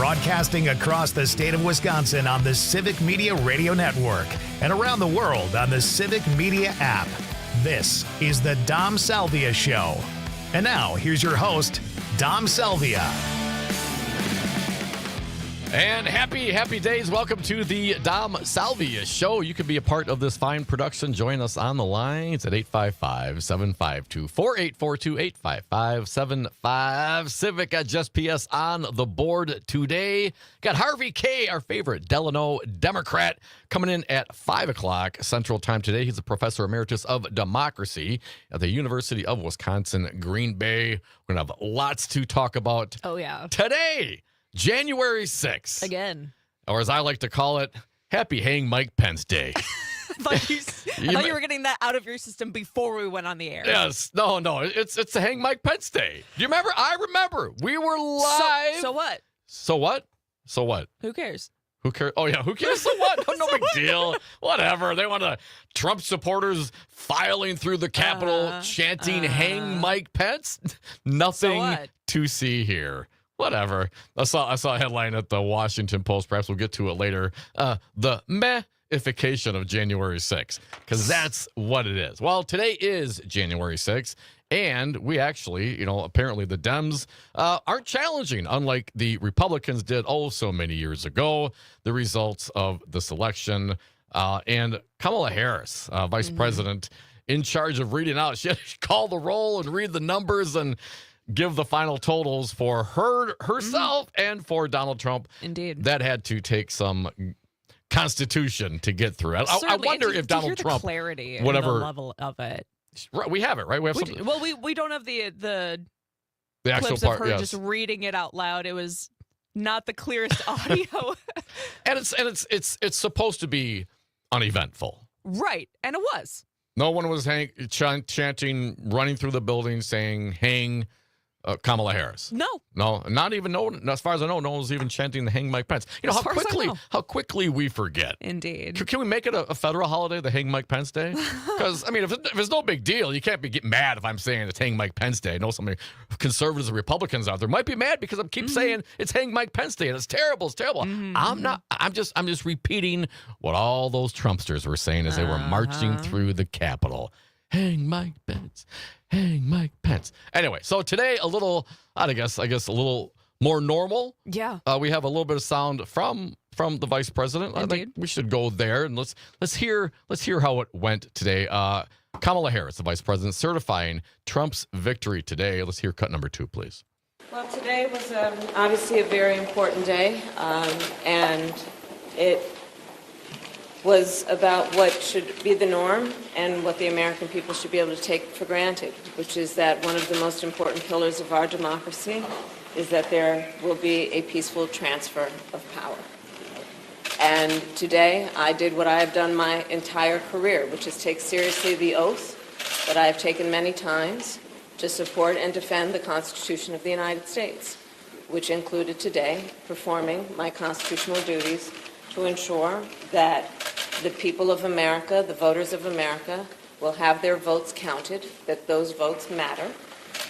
Broadcasting across the state of Wisconsin on the Civic Media Radio Network and around the world on the Civic Media app. This is the Dom Salvia Show. And now, here's your host, Dom Salvia. And happy days. Welcome to the Dom Salvia Show. You can be a part of this fine production. Join us on the lines at 855-752-4842, 855-75 Civic at Just PS on the board today. Got Harvey K., our favorite Delano Democrat, coming in at 5 o'clock Central Time today. He's a professor emeritus of democracy at the University of Wisconsin, Green Bay. We're going to have lots to talk about today. January 6th. Again. Or as I like to call it, Happy Hang Mike Pence Day. I thought you were getting that out of your system before we went on the air. Yes. No. It's the Hang Mike Pence Day. Do you remember? I remember. We were live. So what? So what? So what? Who cares? Who cares? Oh, yeah. Who cares? So what? No big deal. Whatever. They want Trump supporters filing through the Capitol chanting Hang Mike Pence. Nothing to see here. Whatever. I saw a headline at the Washington Post. Perhaps we'll get to it later. The meh-ification of January 6th, because that's what it is. Well, today is January 6th, and we actually, apparently the Dems aren't challenging, unlike the Republicans did so many years ago, the results of this election. And Kamala Harris, Vice President, in charge of reading out. She had to call the roll and read the numbers and give the final totals for herself and for Donald Trump. Indeed. That had to take some constitution to get through. I wonder if Donald Trump, clarity whatever the level of it. Right, we have it, right? We have something. Well, we don't have the actual clips part, of her yes. just reading it out loud. It was not the clearest audio. and it's supposed to be uneventful. Right, and it was. No one was chanting, running through the building saying "Hang Kamala Harris." No, not even. No, as far as I know, no one was even chanting the "Hang Mike Pence." How quickly we forget. Indeed. Can we make it a federal holiday, the Hang Mike Pence Day? Because if it's no big deal, you can't get mad if I'm saying it's Hang Mike Pence Day. I know some conservatives and Republicans out there might be mad because I keep saying it's Hang Mike Pence Day and it's terrible. It's terrible. I'm not. I'm just repeating what all those Trumpsters were saying as they were marching through the Capitol. Hang Mike Pence. Hang Mike Pence. Anyway, so today a little, I guess a little more normal. Yeah. We have a little bit of sound from the vice president. Indeed. I think we should go there and let's hear how it went today. Kamala Harris, the vice president, certifying Trump's victory today. Let's hear cut number 2, please. Well, today was obviously a very important day, and it was about what should be the norm and what the American people should be able to take for granted, which is that one of the most important pillars of our democracy is that there will be a peaceful transfer of power. And today I did what I have done my entire career, which is take seriously the oath that I have taken many times to support and defend the Constitution of the United States, which included today performing my constitutional duties to ensure that the people of America, the voters of America, will have their votes counted, that those votes matter,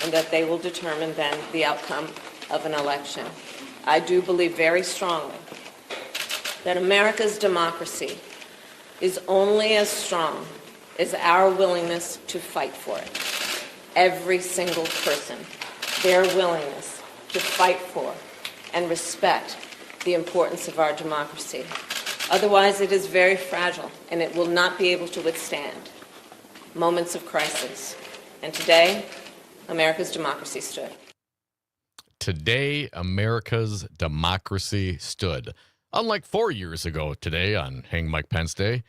and that they will determine then the outcome of an election. I do believe very strongly that America's democracy is only as strong as our willingness to fight for it. Every single person, their willingness to fight for and respect the importance of our democracy. Otherwise, it is very fragile, and it will not be able to withstand moments of crisis. And today, America's democracy stood. Today, America's democracy stood. Unlike 4 years ago today on Hang Mike Pence Day,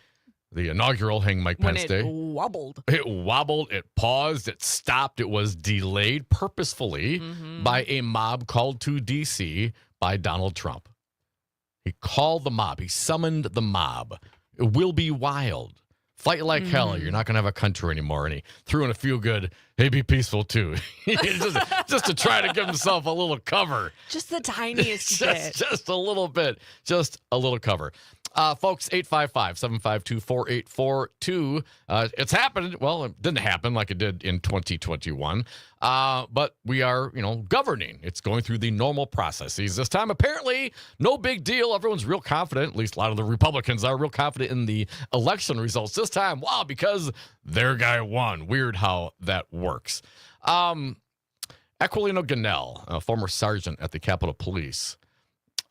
the inaugural Hang Mike Pence Day. Wobbled. It wobbled, it paused, it stopped, it was delayed purposefully by a mob called to D.C. by Donald Trump. He called the mob. He summoned the mob. It will be wild. Fight like hell. You're not going to have a country anymore. And he threw in a few good, hey, be peaceful too. just to try to give himself a little cover. Just the tiniest bit. Just a little bit. Just a little cover. Folks, 855-752-4842. It's happened. Well, it didn't happen like it did in 2021. But we are, governing. It's going through the normal processes. This time, apparently, no big deal. Everyone's real confident. At least a lot of the Republicans are real confident in the election results this time. Wow, because their guy won. Weird how that works. Aquilino Ganell, a former sergeant at the Capitol Police,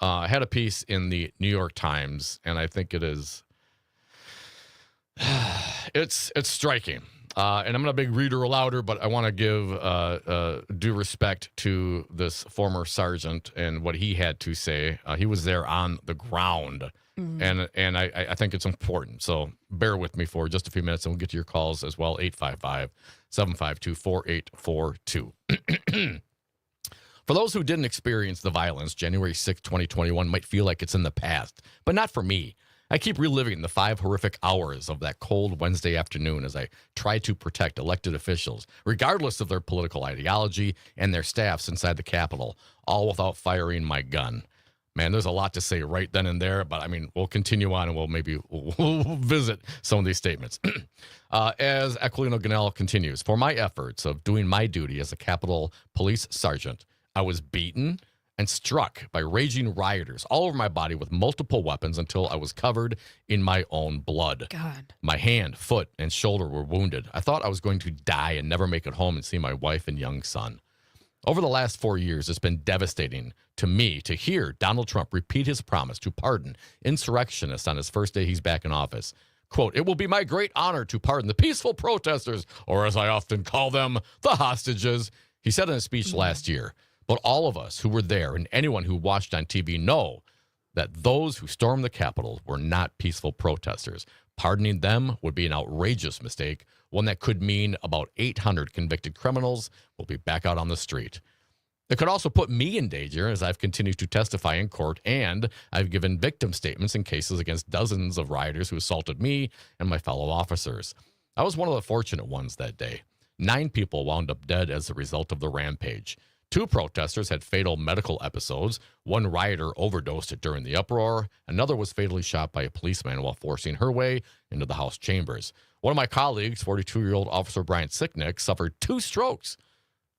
had a piece in the New York Times, and I think it is, it's striking. And I'm not a big reader or louder, but I want to give due respect to this former sergeant and what he had to say. He was there on the ground, and I think it's important. So bear with me for just a few minutes, and we'll get to your calls as well, 855-752-4842. For those who didn't experience the violence, January 6, 2021 might feel like it's in the past, but not for me. I keep reliving the 5 horrific hours of that cold Wednesday afternoon as I try to protect elected officials, regardless of their political ideology and their staffs inside the Capitol, all without firing my gun. Man, there's a lot to say right then and there, but we'll continue on and we'll visit some of these statements. As Aquilino Ganell continues, for my efforts of doing my duty as a Capitol Police Sergeant, I was beaten and struck by raging rioters all over my body with multiple weapons until I was covered in my own blood. God. My hand, foot, and shoulder were wounded. I thought I was going to die and never make it home and see my wife and young son. Over the last 4 years, it's been devastating to me to hear Donald Trump repeat his promise to pardon insurrectionists on his first day he's back in office. Quote, "It will be my great honor to pardon the peaceful protesters, or as I often call them, the hostages," he said in a speech last year. But all of us who were there and anyone who watched on TV know that those who stormed the Capitol were not peaceful protesters. Pardoning them would be an outrageous mistake, one that could mean about 800 convicted criminals will be back out on the street. It could also put me in danger as I've continued to testify in court, and I've given victim statements in cases against dozens of rioters who assaulted me and my fellow officers. I was one of the fortunate ones that day. 9 people wound up dead as a result of the rampage. 2 protesters had fatal medical episodes. 1 rioter overdosed during the uproar. Another was fatally shot by a policeman while forcing her way into the House chambers. One of my colleagues, 42-year-old Officer Brian Sicknick, suffered 2 strokes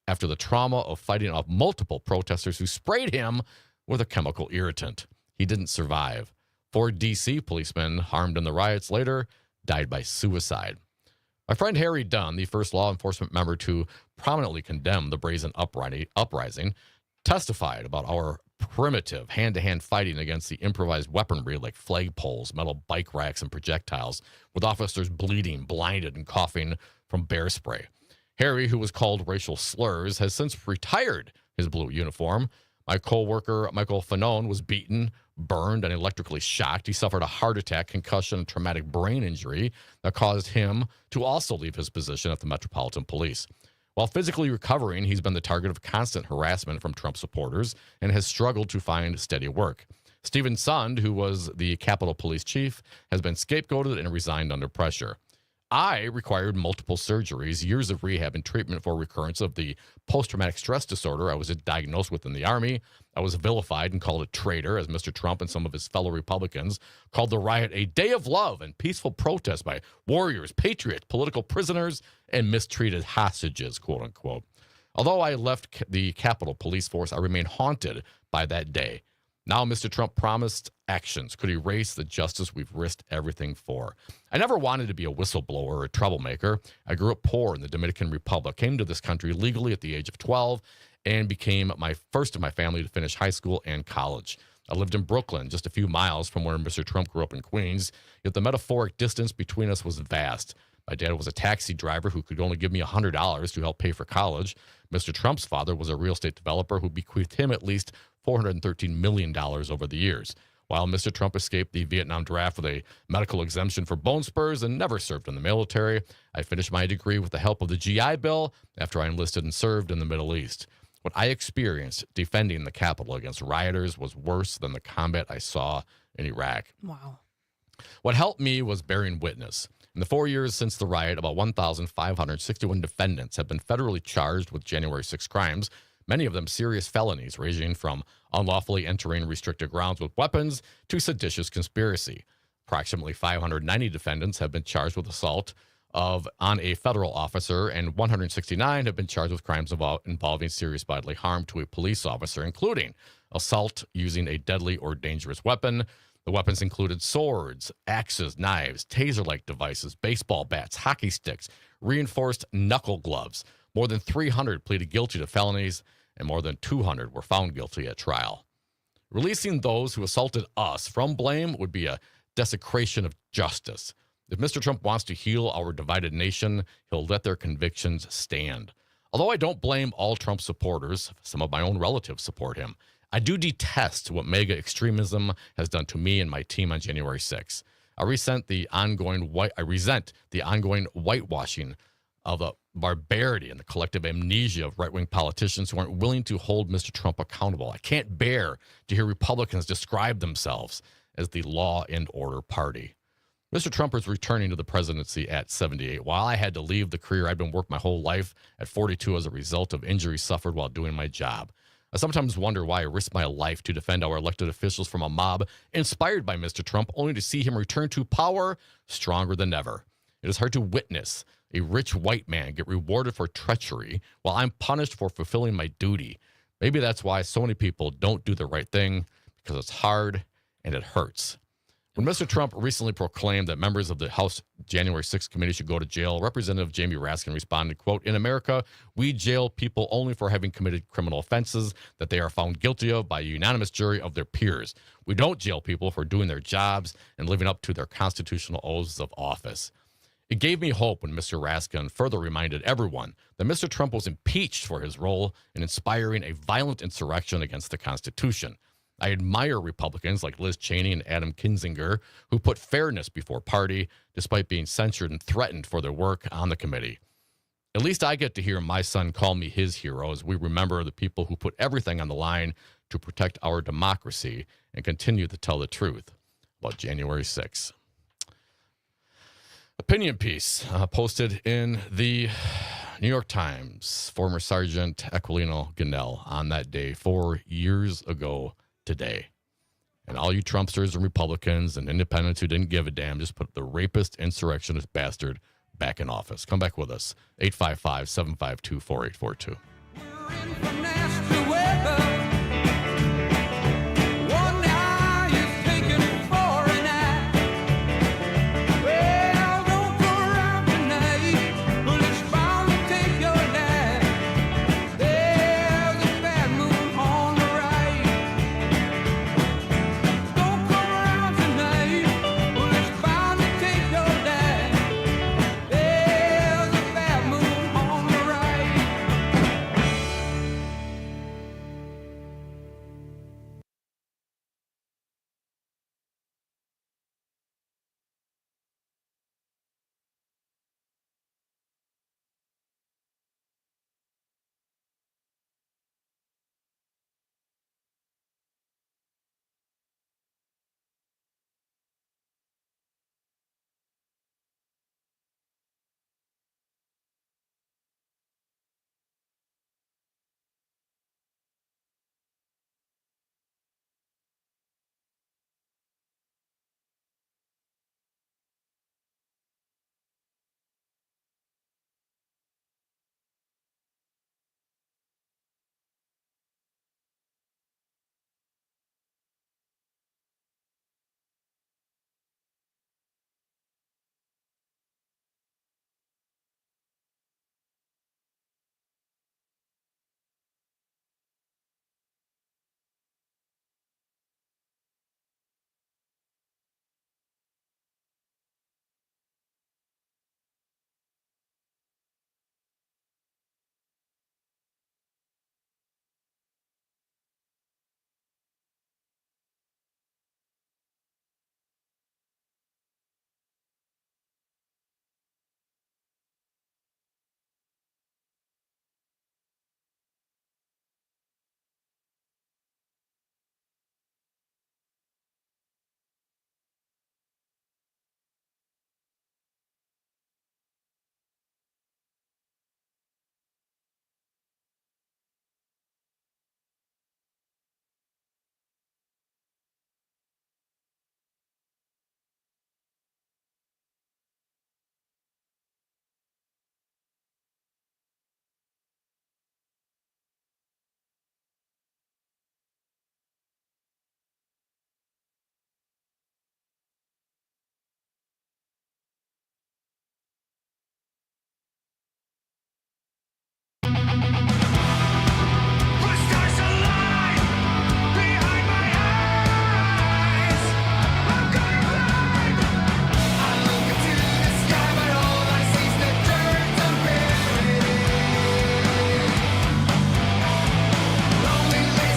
after the trauma of fighting off multiple protesters who sprayed him with a chemical irritant. He didn't survive. 4 D.C. policemen harmed in the riots later died by suicide. My friend Harry Dunn, the first law enforcement member to prominently condemn the brazen uprising, testified about our primitive hand-to-hand fighting against the improvised weaponry like flagpoles, metal bike racks, and projectiles, with officers bleeding, blinded, and coughing from bear spray. Harry, who was called racial slurs, has since retired his blue uniform. My co-worker, Michael Fanone, was beaten, burned, and electrically shocked. He suffered a heart attack, concussion, and traumatic brain injury that caused him to also leave his position at the Metropolitan Police. While physically recovering, he's been the target of constant harassment from Trump supporters and has struggled to find steady work. Stephen Sund, who was the Capitol Police chief, has been scapegoated and resigned under pressure. I required multiple surgeries, years of rehab and treatment for recurrence of the post-traumatic stress disorder I was diagnosed with in the Army. I was vilified and called a traitor, as Mr. Trump and some of his fellow Republicans called the riot a day of love and peaceful protest by warriors, patriots, political prisoners, and mistreated hostages, quote unquote. Although I left the Capitol Police Force, I remain haunted by that day. Now, Mr. Trump promised actions could erase the justice we've risked everything for. I never wanted to be a whistleblower or a troublemaker. I grew up poor in the Dominican Republic, came to this country legally at the age of 12, and became my first of my family to finish high school and college. I lived in Brooklyn, just a few miles from where Mr. Trump grew up in Queens, yet the metaphoric distance between us was vast. My dad was a taxi driver who could only give me $100 to help pay for college. Mr. Trump's father was a real estate developer who bequeathed him at least $413 million over the years. While Mr. Trump escaped the Vietnam draft with a medical exemption for bone spurs and never served in the military, I finished my degree with the help of the GI Bill after I enlisted and served in the Middle East. What I experienced defending the Capitol against rioters was worse than the combat I saw in Iraq. Wow. What helped me was bearing witness. In the 4 years since the riot, about 1,561 defendants have been federally charged with January 6 crimes. many of them serious felonies ranging from unlawfully entering restricted grounds with weapons to seditious conspiracy. Approximately 590 defendants have been charged with assault on a federal officer, and 169 have been charged with crimes involving serious bodily harm to a police officer, including assault using a deadly or dangerous weapon. The weapons included swords, axes, knives, taser-like devices, baseball bats, hockey sticks, reinforced knuckle gloves. More than 300 pleaded guilty to felonies, and more than 200 were found guilty at trial. Releasing those who assaulted us from blame would be a desecration of justice. If Mr. Trump wants to heal our divided nation, he'll let their convictions stand. Although I don't blame all Trump supporters, some of my own relatives support him, I do detest what MAGA extremism has done to me and my team on January 6th. I resent the ongoing whitewashing of the barbarity and the collective amnesia of right-wing politicians who aren't willing to hold Mr. Trump accountable. I can't bear to hear Republicans describe themselves as the law and order party. Mr. Trump is returning to the presidency at 78. While I had to leave the career I've been working my whole life at 42 as a result of injuries suffered while doing my job, I sometimes wonder why I risked my life to defend our elected officials from a mob inspired by Mr. Trump, only to see him return to power stronger than ever. It is hard to witness a rich white man get rewarded for treachery while I'm punished for fulfilling my duty. Maybe that's why so many people don't do the right thing, because it's hard and it hurts. When Mr. Trump recently proclaimed that members of the House January 6th committee should go to jail, Representative Jamie Raskin responded, quote, "In America, we jail people only for having committed criminal offenses that they are found guilty of by a unanimous jury of their peers. We don't jail people for doing their jobs and living up to their constitutional oaths of office." It gave me hope when Mr. Raskin further reminded everyone that Mr. Trump was impeached for his role in inspiring a violent insurrection against the Constitution. I admire Republicans like Liz Cheney and Adam Kinzinger who put fairness before party despite being censured and threatened for their work on the committee. At least I get to hear my son call me his hero as we remember the people who put everything on the line to protect our democracy and continue to tell the truth about January 6th. Opinion piece posted in the New York Times, former Sergeant Aquilino Ganell on that day 4 years ago today. And all you Trumpsters and Republicans and independents who didn't give a damn just put the rapist, insurrectionist bastard back in office. Come back with us. 855-752-4842.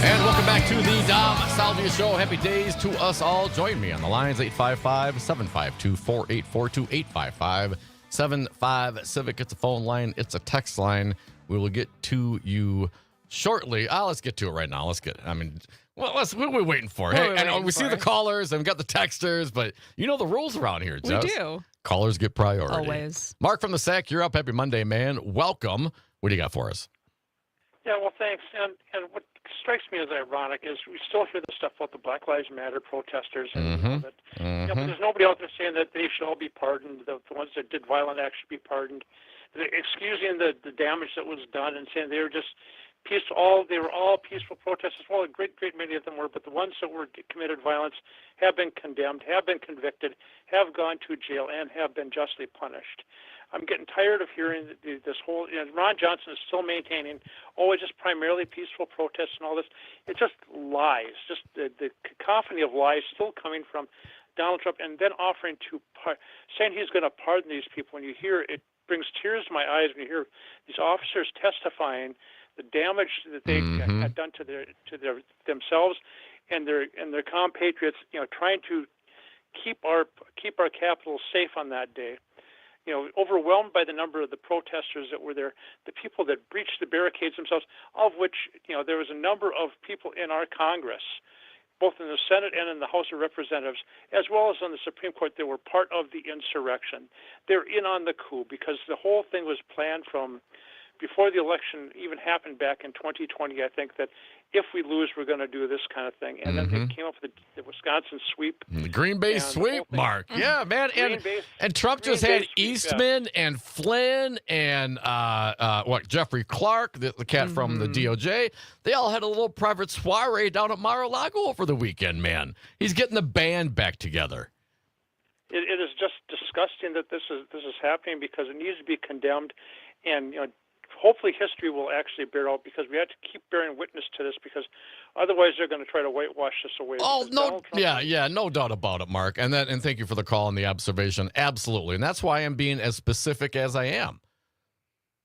And welcome back to the Dom Salvia Show. Happy days to us all. Join me on the lines, 855-752-4842, 855-75 It's a phone line. It's a text line. We will get to you shortly. Let's get to it right now. What are we waiting for? We see the callers and we got the texters, but you know the rules around here, Jess. We do. Callers get priority. Always. Mark from the SAC, you're up. Happy Monday, man. Welcome. What do you got for us? Yeah, well, thanks. And what strikes me as ironic is we still hear this stuff about the Black Lives Matter protesters, and but there's nobody out there saying that they should all be pardoned. The ones that did violent acts should be pardoned. They're excusing the damage that was done and saying they were just peaceful. They were all peaceful protesters. Well, a great many of them were, but the ones that were committed violence have been condemned, have been convicted, have gone to jail, and have been justly punished. I'm getting tired of hearing this whole. Ron Johnson is still maintaining, it's just primarily peaceful protests and all this. It's just lies, just the cacophony of lies still coming from Donald Trump, and then offering to saying he's going to pardon these people. When you hear it, brings tears to my eyes when you hear these officers testifying the damage that they had done to themselves and their compatriots. Trying to keep our capital safe on that day. Overwhelmed by the number of the protesters that were there, the people that breached the barricades themselves, of which, there was a number of people in our Congress, both in the Senate and in the House of Representatives, as well as on the Supreme Court, that were part of the insurrection. They're in on the coup because the whole thing was planned from before the election even happened back in 2020. I think that if we lose, we're going to do this kind of thing. And then they came up with the Wisconsin sweep. The Green Bay sweep, Mark. Yeah, man. And Trump just had Eastman and Flynn and Jeffrey Clark, the cat from the DOJ. They all had a little private soiree down at Mar-a-Lago over the weekend, man. He's getting the band back together. It is just disgusting that this is happening because it needs to be condemned. And, hopefully history will actually bear out because we have to keep bearing witness to this because otherwise they're going to try to whitewash this away. Oh, no. Yeah, no doubt about it, Mark. And thank you for the call and the observation. Absolutely. And that's why I'm being as specific as I am.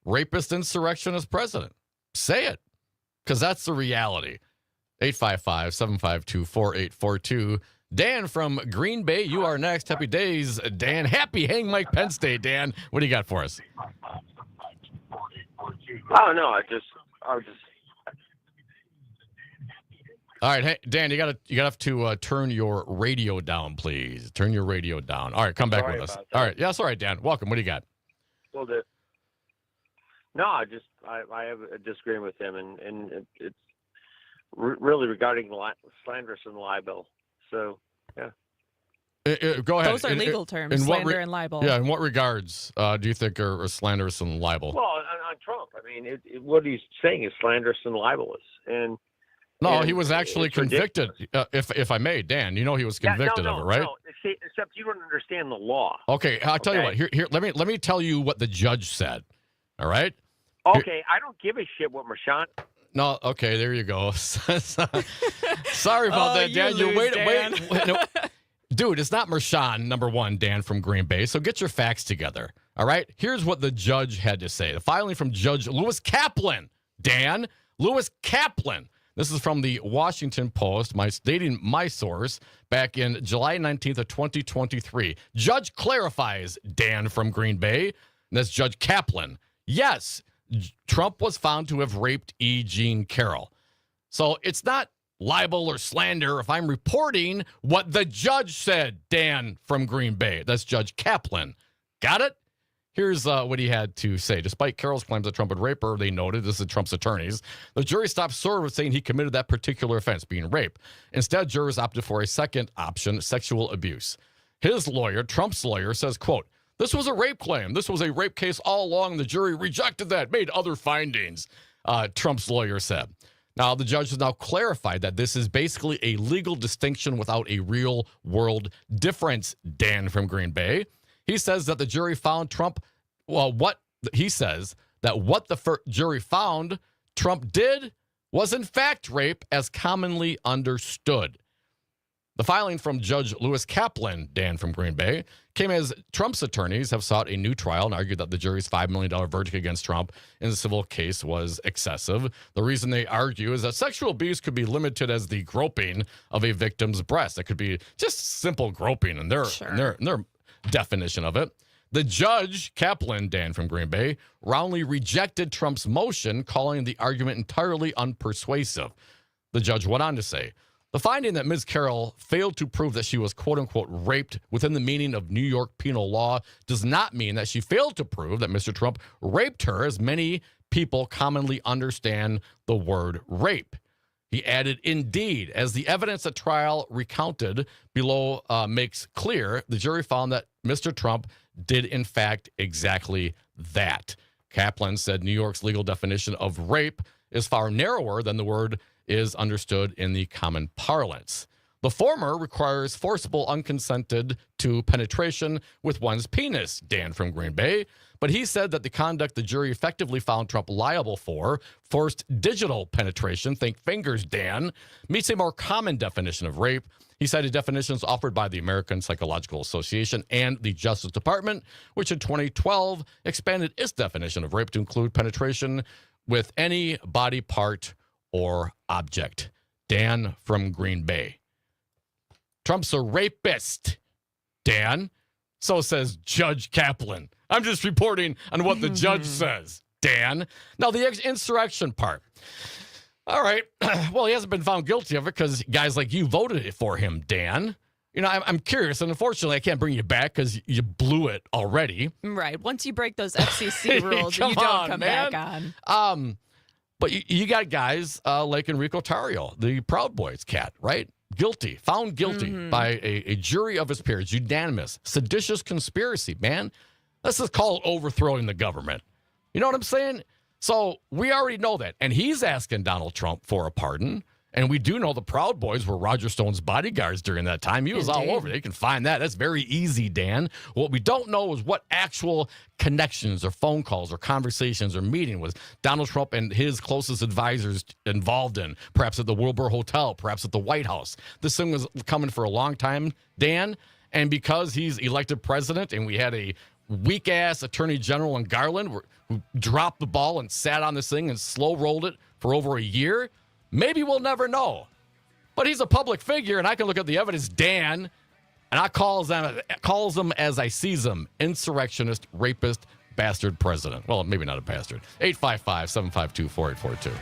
Rapist insurrectionist president. Say it. Because that's the reality. 855-752-4842. Dan from Green Bay, you are next. Happy days, Dan. Happy Hang Mike Pence Day, Dan. What do you got for us? Oh no, I was just. All right, hey Dan, you gotta have to turn your radio down, please. Turn your radio down. All right, come back with us. All right, yeah, it's all right, Dan. Welcome. What do you got? Well, no, I have a disagreement with him, and it's really regarding slanderous and libel. So yeah. Go ahead. Those are legal terms, slander and libel. Yeah, in what regards do you think are slanderous and libel? Well, on Trump, I mean, what he's saying is slanderous and libelous. No, he was actually convicted, if I may, Dan. You know he was convicted of it, right? No, except you don't understand the law. Okay, I'll tell you what. Here, let me tell you what the judge said, all right? Okay, I don't give a shit what Mershon... No, okay, there you go. Sorry about that, Dan. Wait. No. Dude, it's not Mershon, number one, Dan from Green Bay. So get your facts together. All right? Here's what the judge had to say. The filing from Judge Lewis Kaplan. Dan, Lewis Kaplan. This is from the Washington Post, stating my source, back in July 19th of 2023. Judge clarifies, Dan from Green Bay. And that's Judge Kaplan. Yes, Trump was found to have raped E. Jean Carroll. So it's not libel or slander if I'm reporting what the judge said, Dan from Green Bay. That's Judge Kaplan. Got it? Here's what he had to say. Despite Carroll's claims that Trump would rape her, they noted, this is Trump's attorneys, the jury stopped short of saying he committed that particular offense, being rape. Instead, jurors opted for a second option, sexual abuse. His lawyer, Trump's lawyer, says, quote, this was a rape claim. This was a rape case all along. The jury rejected that, made other findings, Trump's lawyer said. Now, the judge has now clarified that this is basically a legal distinction without a real world difference, Dan from Green Bay. He says that the jury found Trump, what the jury found Trump did was in fact rape as commonly understood. The filing from Judge Lewis Kaplan, Dan from Green Bay, came as Trump's attorneys have sought a new trial and argued that the jury's $5 million verdict against Trump in the civil case was excessive. The reason they argue is that sexual abuse could be limited as the groping of a victim's breast. It could be just simple groping in their definition of it. The judge, Kaplan, Dan from Green Bay, roundly rejected Trump's motion, calling the argument entirely unpersuasive. The judge went on to say, the finding that Ms. Carroll failed to prove that she was quote-unquote raped within the meaning of New York penal law does not mean that she failed to prove that Mr. Trump raped her, as many people commonly understand the word rape. He added, indeed, as the evidence at trial recounted below makes clear, the jury found that Mr. Trump did, in fact, exactly that. Kaplan said New York's legal definition of rape is far narrower than the word is understood in the common parlance. The former requires forcible, unconsented to penetration with one's penis, Dan from Green Bay. But he said that the conduct the jury effectively found Trump liable for, forced digital penetration, think fingers, Dan, meets a more common definition of rape. He cited definitions offered by the American Psychological Association and the Justice Department, which in 2012 expanded its definition of rape to include penetration with any body part or object. Dan from Green Bay. Trump's a rapist, Dan. So says Judge Kaplan. I'm just reporting on what the judge says, Dan. Now, the insurrection part. All right. Well, he hasn't been found guilty of it because guys like you voted for him, Dan. You know, I'm curious, and unfortunately, I can't bring you back because you blew it already. Right. Once you break those FCC rules, you don't come back on. But you got guys like Enrico Tarrio, the Proud Boys cat, right? Guilty, found guilty by a jury of his peers, unanimous, seditious conspiracy, man. This is called overthrowing the government. You know what I'm saying? So we already know that. And he's asking Donald Trump for a pardon. And we do know the Proud Boys were Roger Stone's bodyguards during that time. He was all over. They can find that. That's very easy, Dan. What we don't know is what actual connections or phone calls or conversations or meeting was Donald Trump and his closest advisors involved in, perhaps at the Wilbur Hotel, perhaps at the White House. This thing was coming for a long time, Dan. And because he's elected president and we had a weak-ass attorney general in Garland who dropped the ball and sat on this thing and slow-rolled it for over a year, maybe we'll never know. But he's a public figure, and I can look at the evidence, Dan, and I calls him as I sees him, insurrectionist, rapist, bastard president. Well, maybe not a bastard. 855-752-4842.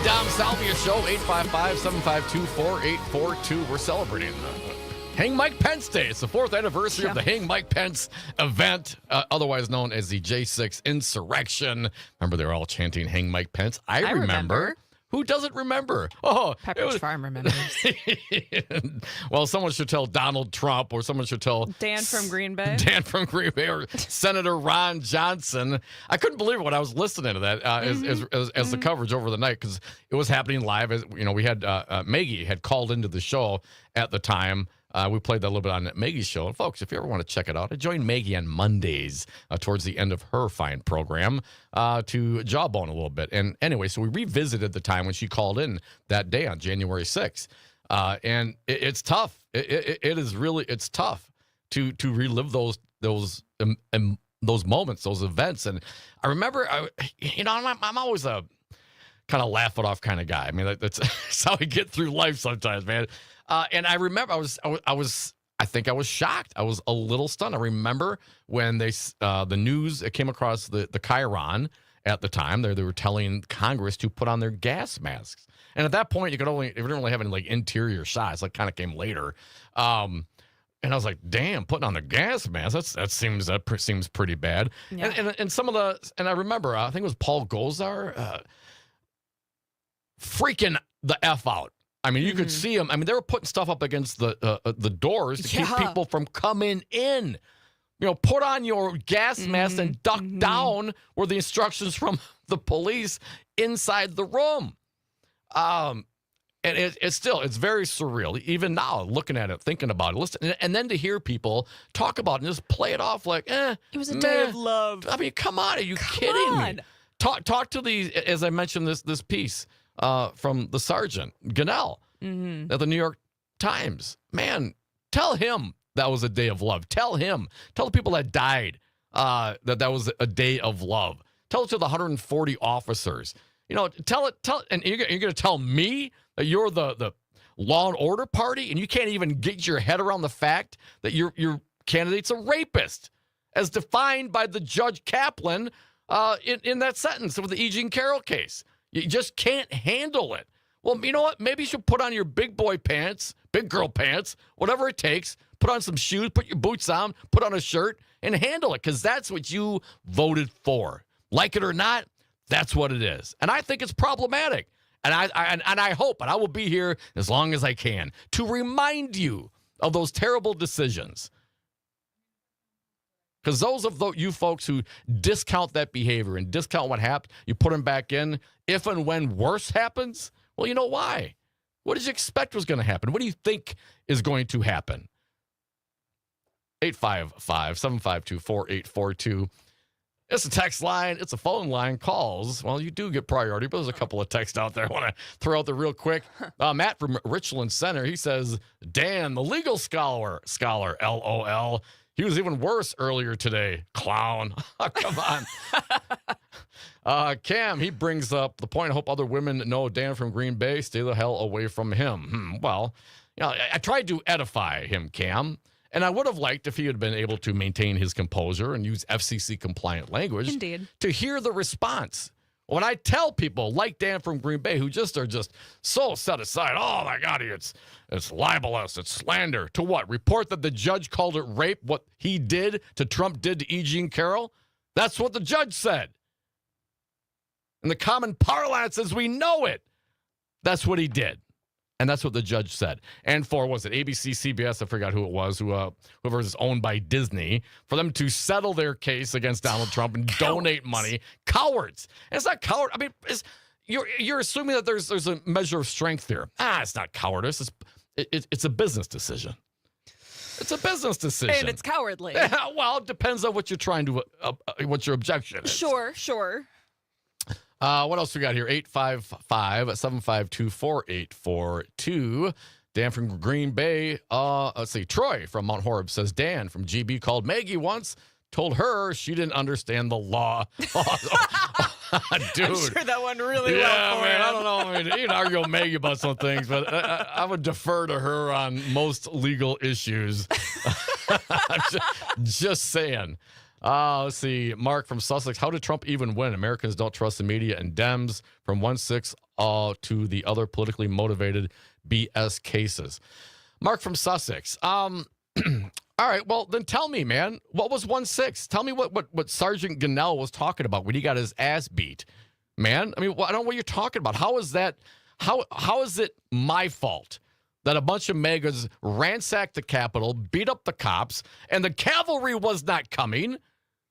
Dom Salvia Show, 855-752-4842. We're celebrating Hang Mike Pence Day. It's the 4th anniversary of the Hang Mike Pence event, otherwise known as the J6 insurrection. Remember, they were all chanting Hang Mike Pence. I remember. Who doesn't remember? Oh, Pepperidge Farm remembers. Well, someone should tell Donald Trump, or someone should tell Dan from Green Bay. Dan from Green Bay, or Senator Ron Johnson. I couldn't believe it when I was listening to that as the coverage over the night, because it was happening live. As you know, we had Maggie had called into the show at the time. We played that a little bit on Maggie's show. And folks, if you ever want to check it out, I joined Maggie on Mondays towards the end of her fine program to jawbone a little bit. And anyway, so we revisited the time when she called in that day on January 6th. And it's tough. It is really, it's tough to relive those moments, those events. And I remember, I'm always a kind of laugh it off kind of guy. I mean, that's how I get through life sometimes, man. And I remember I think I was shocked. I was a little stunned. I remember when the news came across the Chiron at the time. They were telling Congress to put on their gas masks. And at that point, you didn't really have any like interior shots. That kind of came later. And I was like, damn, putting on the gas mask, that seems pretty bad. Yeah. And some of and I remember, I think it was Paul Gosar freaking the F out. I mean, you could see them. I mean, they were putting stuff up against the doors to keep people from coming in. You know, put on your gas mask and duck down were the instructions from the police inside the room. And it's very surreal. Even now, looking at it, thinking about it, listen, and then to hear people talk about it and just play it off like, it was a day of love. I mean, come on, are you kidding me? Talk to these, as I mentioned, this piece. From the Sergeant Gunnell at the New York Times. Man, tell him that was a day of love. Tell the people that died that was a day of love. Tell it to the 140 officers. You know, tell, and you're going to tell me that you're the law and order party, and you can't even get your head around the fact that your candidate's a rapist, as defined by the Judge Kaplan in that sentence with the E. Jean Carroll case. You just can't handle it. Well, you know what? Maybe you should put on your big boy pants, big girl pants, whatever it takes. Put on some shoes, put your boots on, put on a shirt, and handle it, because that's what you voted for. Like it or not, that's what it is. And I think it's problematic. And I hope, and I will be here as long as I can, to remind you of those terrible decisions. Because those of you folks who discount that behavior and discount what happened, you put them back in, if and when worse happens, well, you know why. What did you expect was going to happen? What do you think is going to happen? 855-752-4842. It's a text line. It's a phone line. Calls, well, you do get priority, but there's a couple of texts out there I want to throw out there real quick. Matt from Richland Center, he says, Dan, the legal scholar, LOL. He was even worse earlier today. Clown. Oh, come on. Cam, he brings up the point. I hope other women know Dan from Green Bay. Stay the hell away from him. Well, you know, I tried to edify him, Cam, and I would have liked if he had been able to maintain his composure and use FCC-compliant language. Indeed. To hear the response. When I tell people like Dan from Green Bay who are just so set aside, oh my God, it's libelous, it's slander. To what? Report that the judge called it rape, what he did to Trump did to E. Jean Carroll? That's what the judge said. In the common parlance as we know it, that's what he did. And that's what the judge said. And for, was it ABC, CBS, I forgot who it was, whoever is owned by Disney, for them to settle their case against Donald Trump and donate money. Cowards. And it's not coward. I mean, you're assuming that there's a measure of strength here. It's not cowardice. It's a business decision. It's a business decision. And it's cowardly. Well, it depends on what you're trying to, what your objection is. Sure. What else we got here? 855-752-4842. Dan from Green Bay. Let's see. Troy from Mount Horeb says, Dan from GB called Maggie once, told her she didn't understand the law. Dude. I'm sure that went really well for man, him. I don't know. I mean, you can argue with Maggie about some things, but I would defer to her on most legal issues. Just saying. Let's see. Mark from Sussex. How did Trump even win? Americans don't trust the media and Dems from 1-6 to the other politically motivated BS cases. Mark from Sussex. All right. Well, then tell me, man, what was 1-6? Tell me what Sergeant Gunnell was talking about when he got his ass beat, man. I mean, I don't know what you're talking about. How is that? How is it my fault that a bunch of MAGAs ransacked the Capitol, beat up the cops, and the cavalry was not coming?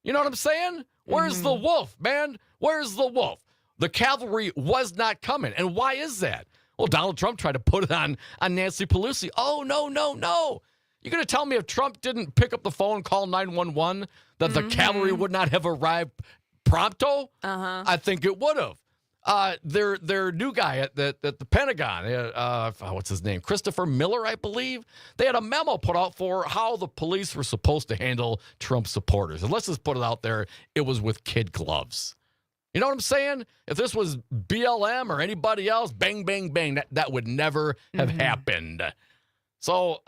You know what I'm saying? Where's the wolf, man? Where's the wolf? The cavalry was not coming. And why is that? Well, Donald Trump tried to put it on Nancy Pelosi. Oh, no. You're going to tell me if Trump didn't pick up the phone and call 911 that the cavalry would not have arrived pronto? I think it would have. Their new guy at the Pentagon, what's his name? Christopher Miller, I believe. They had a memo put out for how the police were supposed to handle Trump supporters. And let's just put it out there, it was with kid gloves. You know what I'm saying? If this was BLM or anybody else, bang, bang, bang, that would never have happened. So,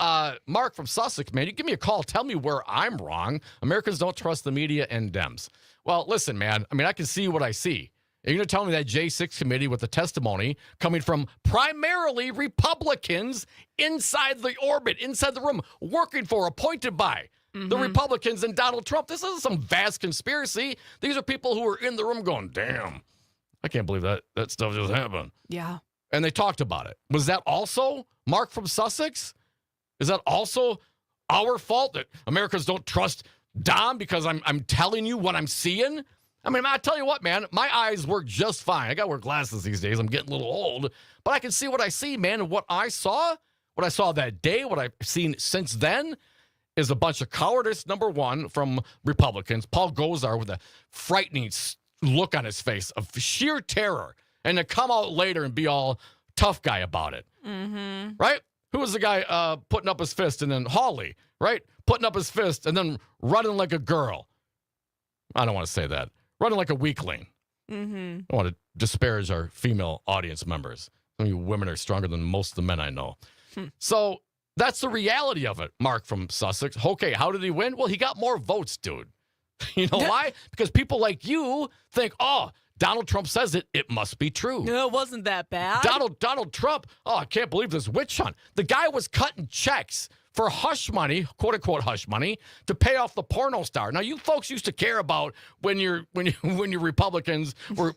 Mark from Sussex, man, you give me a call. Tell me where I'm wrong. Americans don't trust the media and Dems. Well, listen, man, I mean, I can see what I see. You're going to tell me that J6 committee with the testimony coming from primarily Republicans inside the orbit, inside the room, working for, appointed by the Republicans and Donald Trump. This isn't some vast conspiracy. These are people who are in the room going, damn, I can't believe that stuff just happened. Yeah. And they talked about it. Was that also Mark from Sussex? Is that also our fault that Americans don't trust Dom because I'm telling you what I'm seeing? I mean, I tell you what, man, my eyes work just fine. I got to wear glasses these days. I'm getting a little old, but I can see what I see, man. And what I saw that day, what I've seen since then is a bunch of cowardice, number one, from Republicans. Paul Gosar with a frightening look on his face of sheer terror, and to come out later and be all tough guy about it. Right? Who was the guy putting up his fist? And then Hawley, right? Putting up his fist and then running like a girl. I don't want to say that. Running like a weakling. I don't want to disparage our female audience members. Some of you women are stronger than most of the men I know. So that's the reality of it, Mark from Sussex. Okay, how did he win? Well, he got more votes, dude. You know why? Because people like you think, oh, Donald Trump says it must be true. No, it wasn't that bad. Donald Trump, oh, I can't believe this witch hunt. The guy was cutting checks for hush money, quote unquote hush money, to pay off the porno star. Now, you folks used to care about when your Republicans were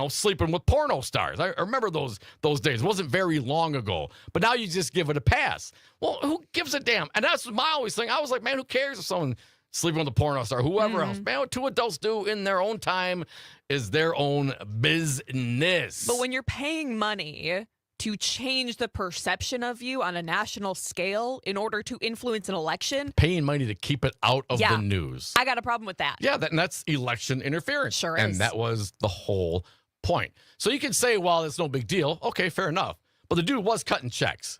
sleeping with porno stars. I remember those days. It wasn't very long ago. But now you just give it a pass. Well, who gives a damn? And that's my always thing. I was like, man, who cares if someone sleeping with a porno star, whoever else. Man, what two adults do in their own time is their own business. But when you're paying money to change the perception of you on a national scale in order to influence an election. Paying money to keep it out of the news. I got a problem with that. Yeah, and that's election interference. Sure is. And that was the whole point. So you can say, well, it's no big deal. Okay, fair enough. But the dude was cutting checks.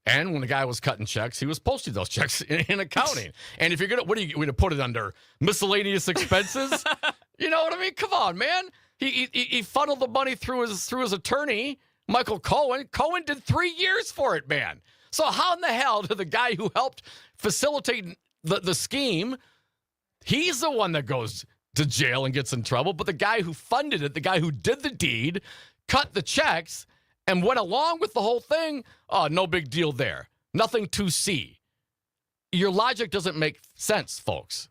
And when the guy was cutting checks, he was posting those checks in accounting. And if you're going to, what are you going to put it under? Miscellaneous expenses? You know what I mean? Come on, man. He funneled the money through his attorney, Michael Cohen. Cohen did 3 years for it, man. So how in the hell did the guy who helped facilitate the scheme, he's the one that goes to jail and gets in trouble, but the guy who funded it, the guy who did the deed, cut the checks, and went along with the whole thing, oh, no big deal there. Nothing to see. Your logic doesn't make sense, folks.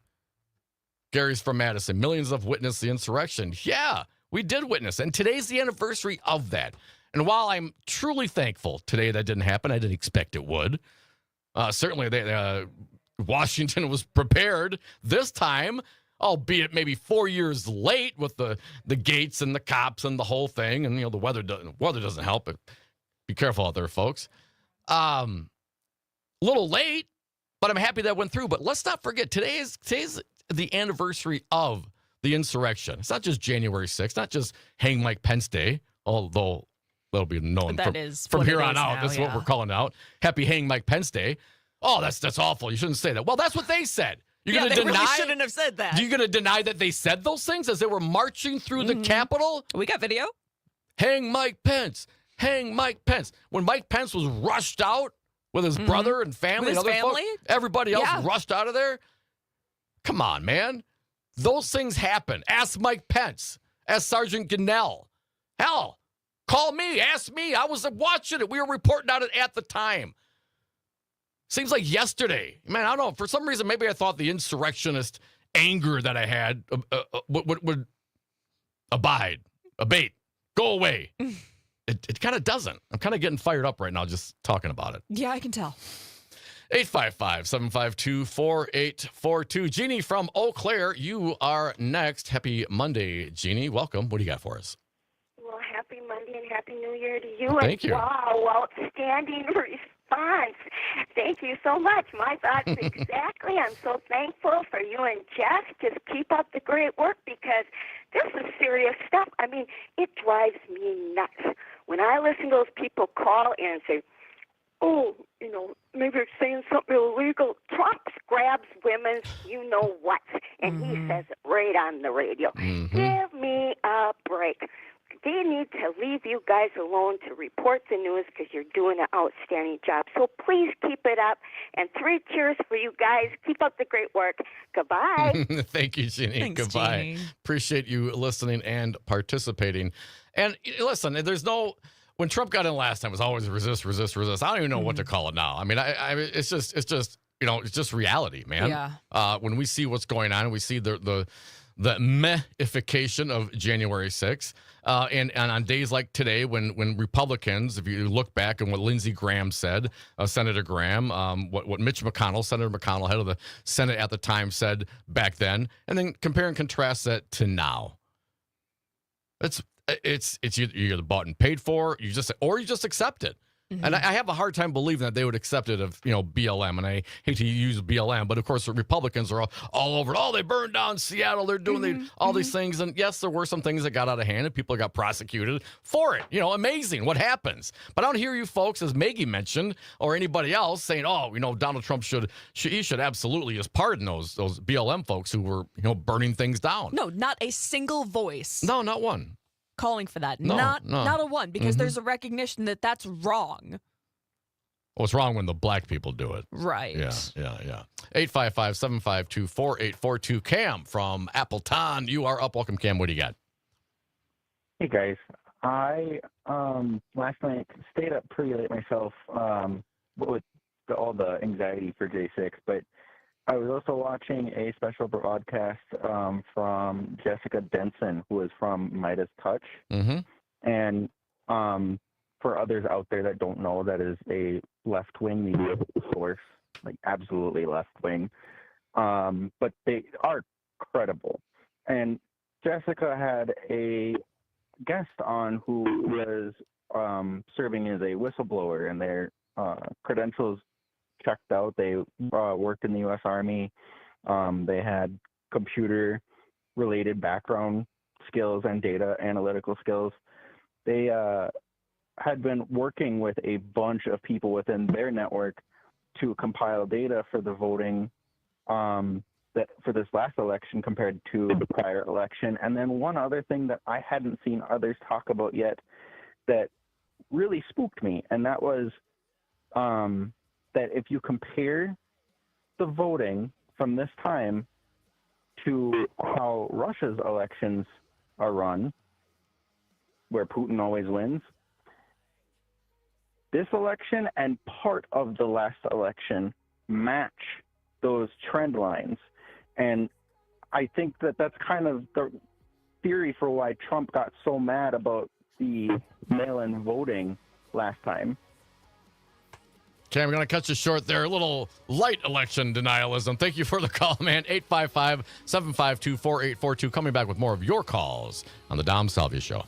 Gary's from Madison. Millions have witnessed the insurrection. Yeah, we did witness, and today's the anniversary of that. And while I'm truly thankful today that didn't happen, I didn't expect it would. Certainly, Washington was prepared this time, albeit maybe 4 years late with the gates and the cops and the whole thing. And, the weather doesn't help. Be careful out there, folks. A little late, but I'm happy that went through. But let's not forget, today's the anniversary of the insurrection. It's not just January 6th, not just Hang Mike Pence Day, although that'll be known from here on out. That's what we're calling out. Happy Hang Mike Pence Day. Oh, that's awful. You shouldn't say that. Well, that's what they said. They really shouldn't have said that. You're going to deny that they said those things as they were marching through the Capitol? We got video. Hang Mike Pence. Hang Mike Pence. When Mike Pence was rushed out with his brother and family and other folks, everybody else rushed out of there. Come on, man. Those things happen. Ask Mike Pence. Ask Sergeant Ganill. Hell, call me. Ask me. I was watching it. We were reporting on it at the time. Seems like yesterday. Man, I don't know. For some reason, maybe I thought the insurrectionist anger that I had would abate, go away. It kind of doesn't. I'm kind of getting fired up right now just talking about it. Yeah, I can tell. 855-752-4842. Jeannie from Eau Claire, you are next. Happy Monday, Jeannie. Welcome. What do you got for us? Well, happy Monday and happy New Year to you. Thank you. Wow, outstanding response. Thank you so much. My thoughts exactly. I'm so thankful for you and Jeff. Just keep up the great work because this is serious stuff. I mean, it drives me nuts when I listen to those people call in and say, oh, maybe it's saying something illegal. Trump grabs women's you-know-what, and he says it right on the radio. Give me a break. They need to leave you guys alone to report the news because you're doing an outstanding job. So please keep it up. And 3 cheers for you guys. Keep up the great work. Goodbye. Thank you, Jeannie. Thanks, Goodbye. Jeannie. Appreciate you listening and participating. And listen, when Trump got in last time, it was always resist. I don't even know what to call it now. I mean, it's just it's just reality, man. Yeah. When we see what's going on, we see the meh-ification of January 6th. And on days like today, when Republicans, if you look back on what Lindsey Graham said, Senator Graham, what Senator McConnell, head of the Senate at the time, said back then, and then compare and contrast that to now. It's either bought and paid for, you just accept it. And I have a hard time believing that they would accept it of BLM, and I hate to use BLM, but of course the Republicans are all over it. Oh, they burned down Seattle. They're doing all these things, and yes, there were some things that got out of hand, and people got prosecuted for it. Amazing what happens. But I don't hear you folks, as Maggie mentioned, or anybody else saying, oh, Donald Trump should absolutely just pardon those BLM folks who were burning things down. No, not a single voice. No, not one. Calling for that. No. Not a one, because there's a recognition that that's wrong. Well, it's wrong when the black people do it. Right. Yeah. 855-752-4842. Cam from Appleton, you are up. Welcome, Cam. What do you got? Hey, guys. I last night stayed up pretty late myself with all the anxiety for J6, but I was also watching a special broadcast from Jessica Denson, who is from Midas Touch. And for others out there that don't know, that is a left-wing media source, like absolutely left-wing. But they are credible. And Jessica had a guest on who was serving as a whistleblower, and their credentials checked out. They worked in the U.S. Army. They had computer-related background skills and data analytical skills. They had been working with a bunch of people within their network to compile data for the voting that for this last election compared to the prior election. And then one other thing that I hadn't seen others talk about yet that really spooked me, and that was that if you compare the voting from this time to how Russia's elections are run, where Putin always wins, this election and part of the last election match those trend lines. And I think that that's kind of the theory for why Trump got so mad about the mail-in voting last time. Okay, I'm going to cut you short there. A little light election denialism. Thank you for the call, man. 855-752-4842. Coming back with more of your calls on the Dom Salvia Show.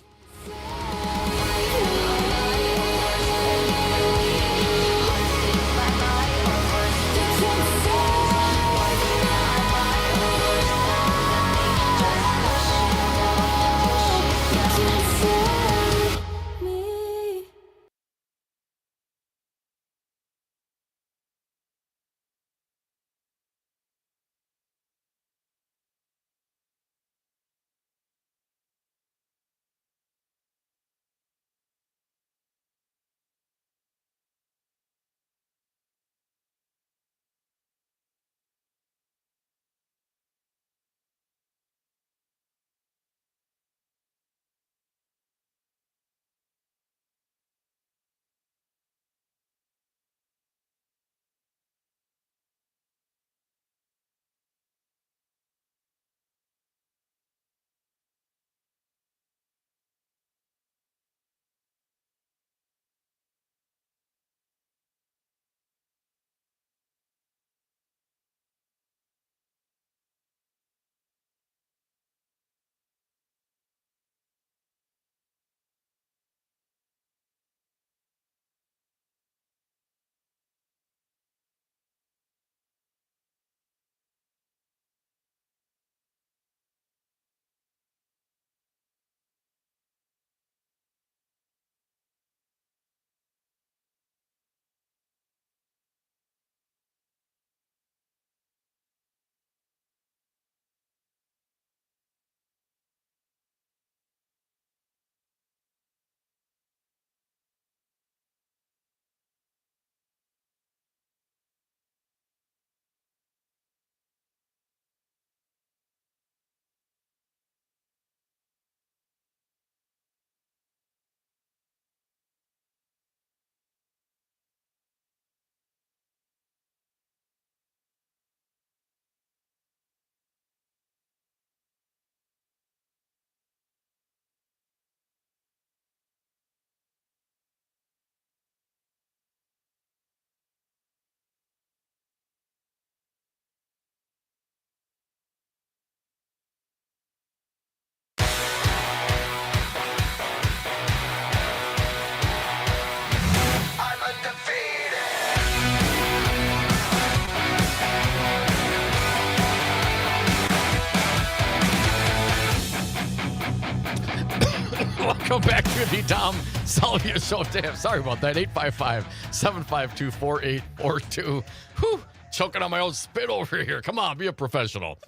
Welcome back to the Dom Salvia Show. Damn, sorry about that. 855-752-4842. Whew, choking on my own spit over here. Come on, be a professional.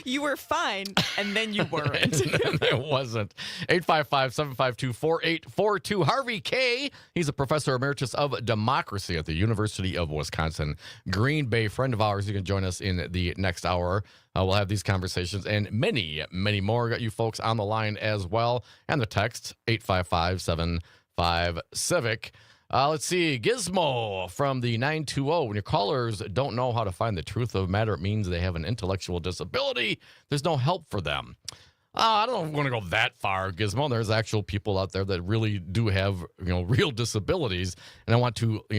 You were fine, and then you weren't. I wasn't. 855-752-4842. Harvey K. He's a professor emeritus of democracy at the University of Wisconsin. Green Bay friend of ours. You can join us in the next hour. We'll have these conversations and many, many more. Got you folks on the line as well. And the text, 855-75-CIVIC. Let's see. Gizmo from the 920. When your callers don't know how to find the truth of the matter, it means they have an intellectual disability. There's no help for them. I don't want to go that far, Gizmo. There's actual people out there that really do have, real disabilities. And I want to, I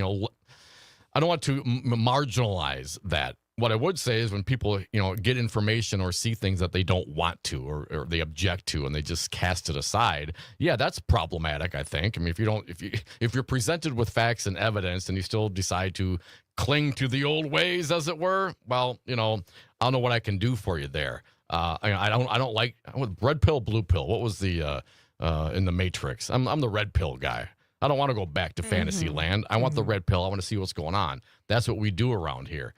don't want to marginalize that. What I would say is when people, get information or see things that they don't want to or they object to and they just cast it aside, yeah, that's problematic, I think. I mean, if you're presented with facts and evidence and you still decide to cling to the old ways, as it were, well, I don't know what I can do for you there. I don't like red pill, blue pill. What was the in the Matrix? I'm the red pill guy. I don't want to go back to fantasy land. I want the red pill. I want to see what's going on. That's what we do around here.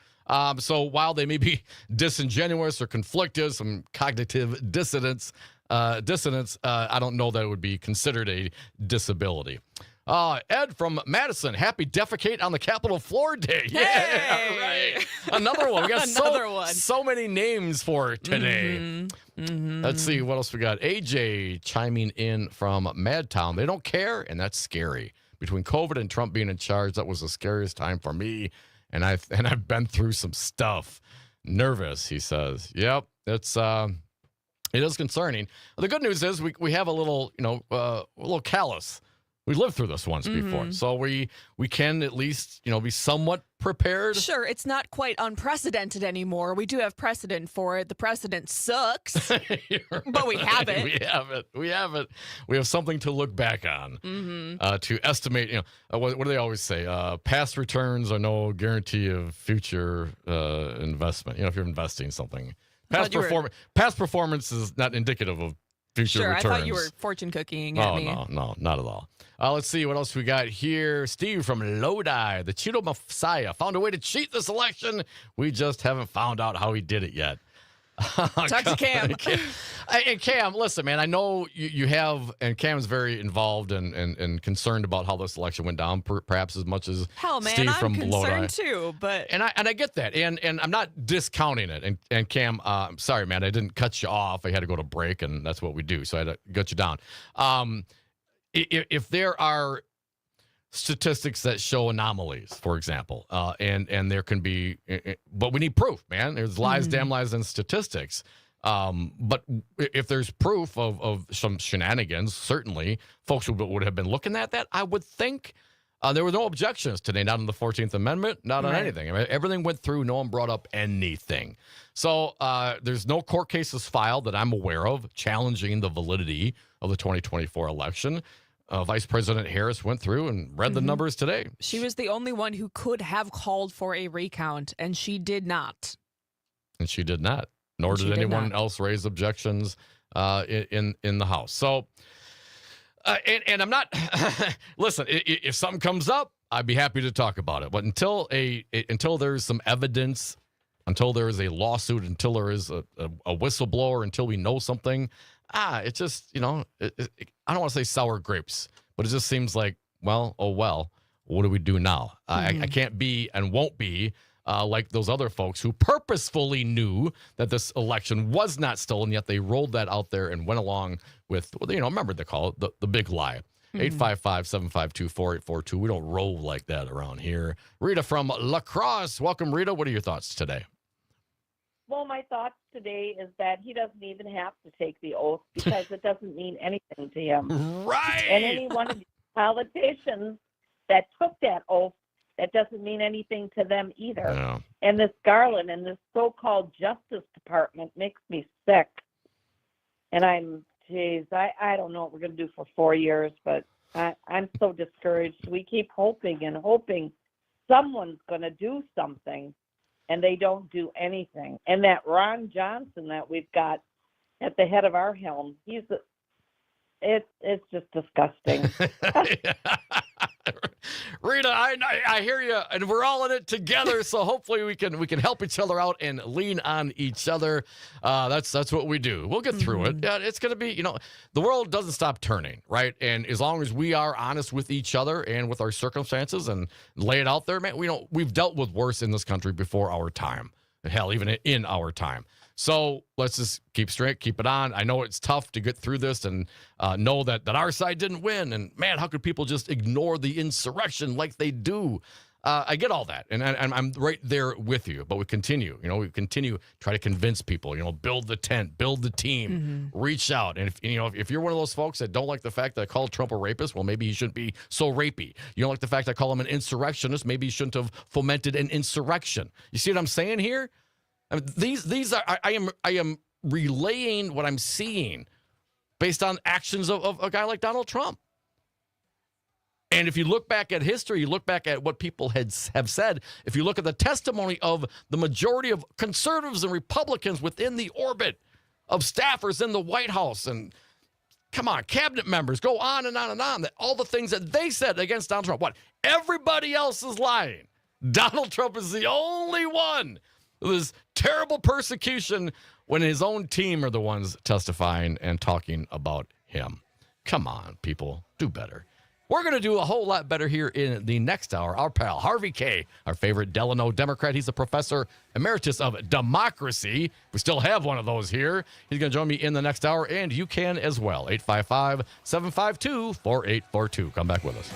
So while they may be disingenuous or conflicted, some cognitive dissonance, I don't know that it would be considered a disability. Ed from Madison, happy Defecate on the Capitol Floor Day. Yeah, Hey! right. Another one. We got Another one. so many names for today. Let's see what else we got. AJ chiming in from Madtown. They don't care, and that's scary. Between COVID and Trump being in charge, that was the scariest time for me. And I've been through some stuff. Nervous, he says. Yep, it is concerning. The good news is we have a little, a little callous. We lived through this once before, so we can at least, be somewhat prepared. Sure, it's not quite unprecedented anymore. We do have precedent for it. The precedent sucks, but we have it. We have it. We have something to look back on to estimate. What do they always say? Past returns are no guarantee of future investment. If you're investing in something, past performance is not indicative of future returns. I thought you were fortune cooking at me. No, not at all. Let's see what else we got here. Steve from Lodi, the Cheeto Messiah, found a way to cheat this election. We just haven't found out how he did it yet. Talk to Cam. And Cam, listen, man, I know you have, and Cam's very involved and concerned about how this election went down, perhaps as much as Steve from I'm Lodi. concerned too, but and I get that, and I'm not discounting it. And Cam, I'm sorry, man, I didn't cut you off. I had to go to break, and that's what we do, so I had to gut you down. If there are statistics that show anomalies, for example, and there can be, but we need proof, man. There's lies, damn lies, and statistics. But if there's proof of some shenanigans, certainly folks would have been looking at that. I would think there were no objections today, not on the 14th Amendment, not on anything. I mean, everything went through. No one brought up anything. So there's no court cases filed that I'm aware of challenging the validity of the 2024 election. Vice President Harris went through and read the numbers today. She was the only one who could have called for a recount, and she did not. And she did not. Nor did anyone else raise objections in the House. So, and I'm not. Listen, if something comes up, I'd be happy to talk about it. But until there's some evidence, until there is a lawsuit, until there is a whistleblower, until we know something. It's just, I don't want to say sour grapes, but it just seems like, what do we do now? I can't be and won't be like those other folks who purposefully knew that this election was not stolen, yet they rolled that out there and went along with, remember they call it the big lie. 855-752-4842. We don't roll like that around here. Rita from La Crosse. Welcome, Rita. What are your thoughts today? Well, my thoughts today is that he doesn't even have to take the oath because it doesn't mean anything to him. Right. And any one of the politicians that took that oath, that doesn't mean anything to them either. No. And this Garland and this so-called Justice Department makes me sick. And I don't know what we're going to do for 4 years, but I'm so discouraged. We keep hoping and hoping someone's going to do something. And they don't do anything. And that Ron Johnson that we've got at the head of our helm, he's it's just disgusting. Rita, I hear you, and we're all in it together. So hopefully we can help each other out and lean on each other. That's what we do. We'll get through it. Yeah, it's gonna be. The world doesn't stop turning, right? And as long as we are honest with each other and with our circumstances and lay it out there, man, we've dealt with worse in this country before our time. Hell, even in our time. So let's just keep straight, keep it on. I know it's tough to get through this and know that our side didn't win. And, man, how could people just ignore the insurrection like they do? I get all that, and I'm right there with you. But we continue. Try to convince people. Build the tent, build the team, reach out. And if you're one of those folks that don't like the fact that I called Trump a rapist, well, maybe he shouldn't be so rapey. You don't like the fact I call him an insurrectionist, maybe he shouldn't have fomented an insurrection. You see what I'm saying here? I mean, these are I am relaying what I'm seeing based on actions of a guy like Donald Trump. And if you look back at history, you look back at what people have said, if you look at the testimony of the majority of conservatives and Republicans within the orbit of staffers in the White House and, come on, cabinet members, go on and on and on, that all the things that they said against Donald Trump. What? Everybody else is lying. Donald Trump is the only one. This terrible persecution when his own team are the ones testifying and talking about him. Come on, people, do better. We're going to do a whole lot better here in the next hour. Our pal, Harvey K., our favorite Delano Democrat. He's a professor emeritus of democracy. We still have one of those here. He's going to join me in the next hour, and you can as well. 855-752-4842. Come back with us.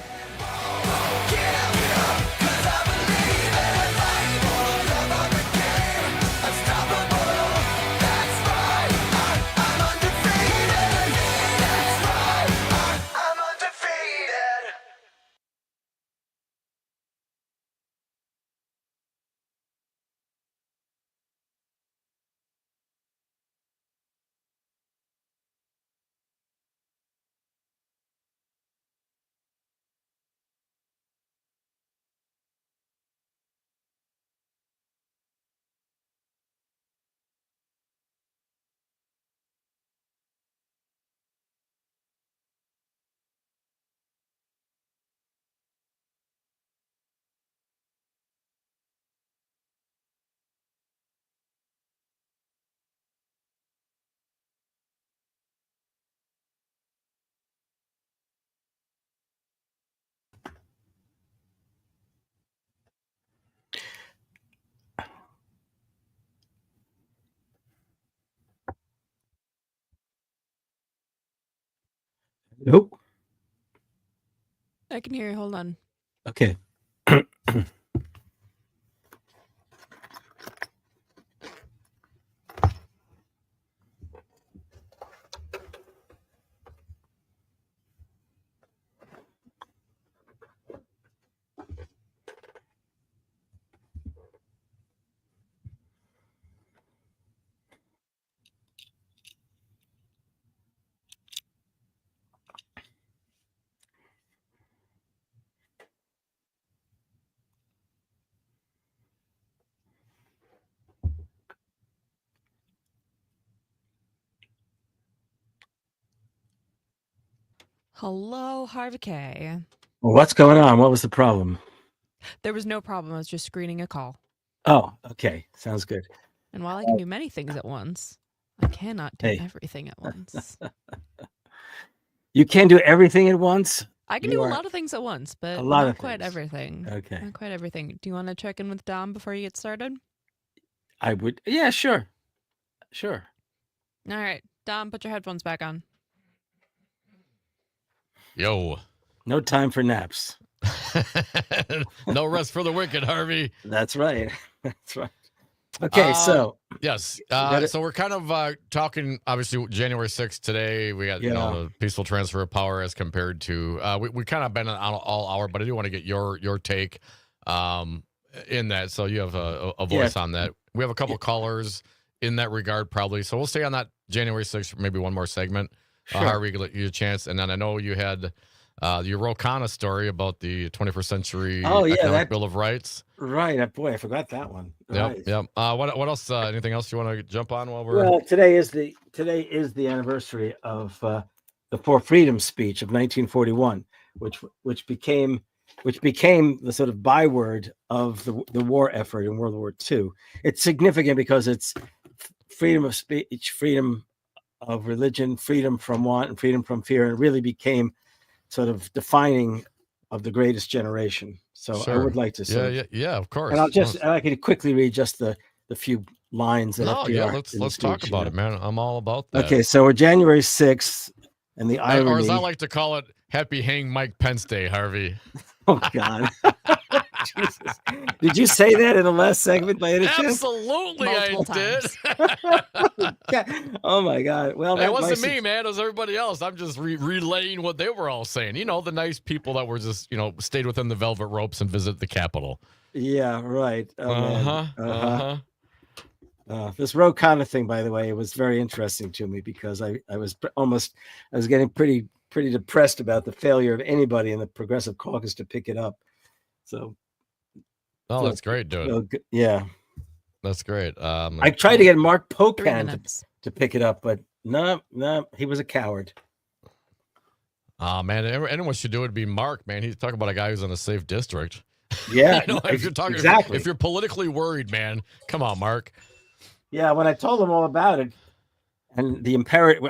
Nope. I can hear you. Hold on. Okay. Hello, Harvey K. Well, what's going on? What was the problem? There was no problem. I was just screening a call. Oh, okay. Sounds good. And while I can do many things at once, I cannot do everything at once. You can do everything at once? I can do a lot of things at once, but not quite everything. Okay. Not quite everything. Do you want to check in with Dom before you get started? I would. Yeah, sure. Sure. All right. Dom, put your headphones back on. Yo. No time for naps. No rest for the wicked, Harvey. That's right. That's right. Okay, so. Yes. So we're kind of talking, obviously, January 6th today. We got the peaceful transfer of power as compared to, we kind of been on all hour, but I do want to get your take in that. So you have a voice on that. We have a couple callers in that regard, probably. So we'll stay on that January 6th for maybe one more segment. Sure. Harvey, you a chance. And then I know you had your Ro Khanna story about the 21st century economic Bill of Rights. Right. Boy, I forgot that one. Yep. Yep. What else? Anything else you want to jump on while we're? Well, today is the anniversary of the the For Freedom speech of 1941, which became the sort of byword of the war effort in World War II. It's significant because it's freedom of speech, freedom of religion, freedom from want, and freedom from fear, and it really became sort of defining of the greatest generation. So I would like to yeah, of course. And I could quickly read just the few lines that FDR. Yeah, let's talk about it, man. I'm all about that. Okay, so we're January 6th, and the irony, or as I like to call it, Happy Hang Mike Pence Day, Harvey. Oh God. Jesus. Did you say that in the last segment by any chance? Absolutely, Multiple I did. Oh my God. Well, it wasn't me, man. It was everybody else. I'm just relaying what they were all saying. You know, the nice people that were just, stayed within the velvet ropes and visit the Capitol. Yeah, right. This Ro Khanna thing, by the way, was very interesting to me because I was getting pretty depressed about the failure of anybody in the Progressive Caucus to pick it up. So, that's great, dude. Yeah, that's great. I tried to get Mark Pocan to pick it up, but no, he was a coward. Oh man, anyone should do it. Would be Mark, man. He's talking about a guy who's in a safe district. Yeah, if you're talking exactly. If you're politically worried, man, come on, Mark. Yeah, when I told him all about it, and the imperative,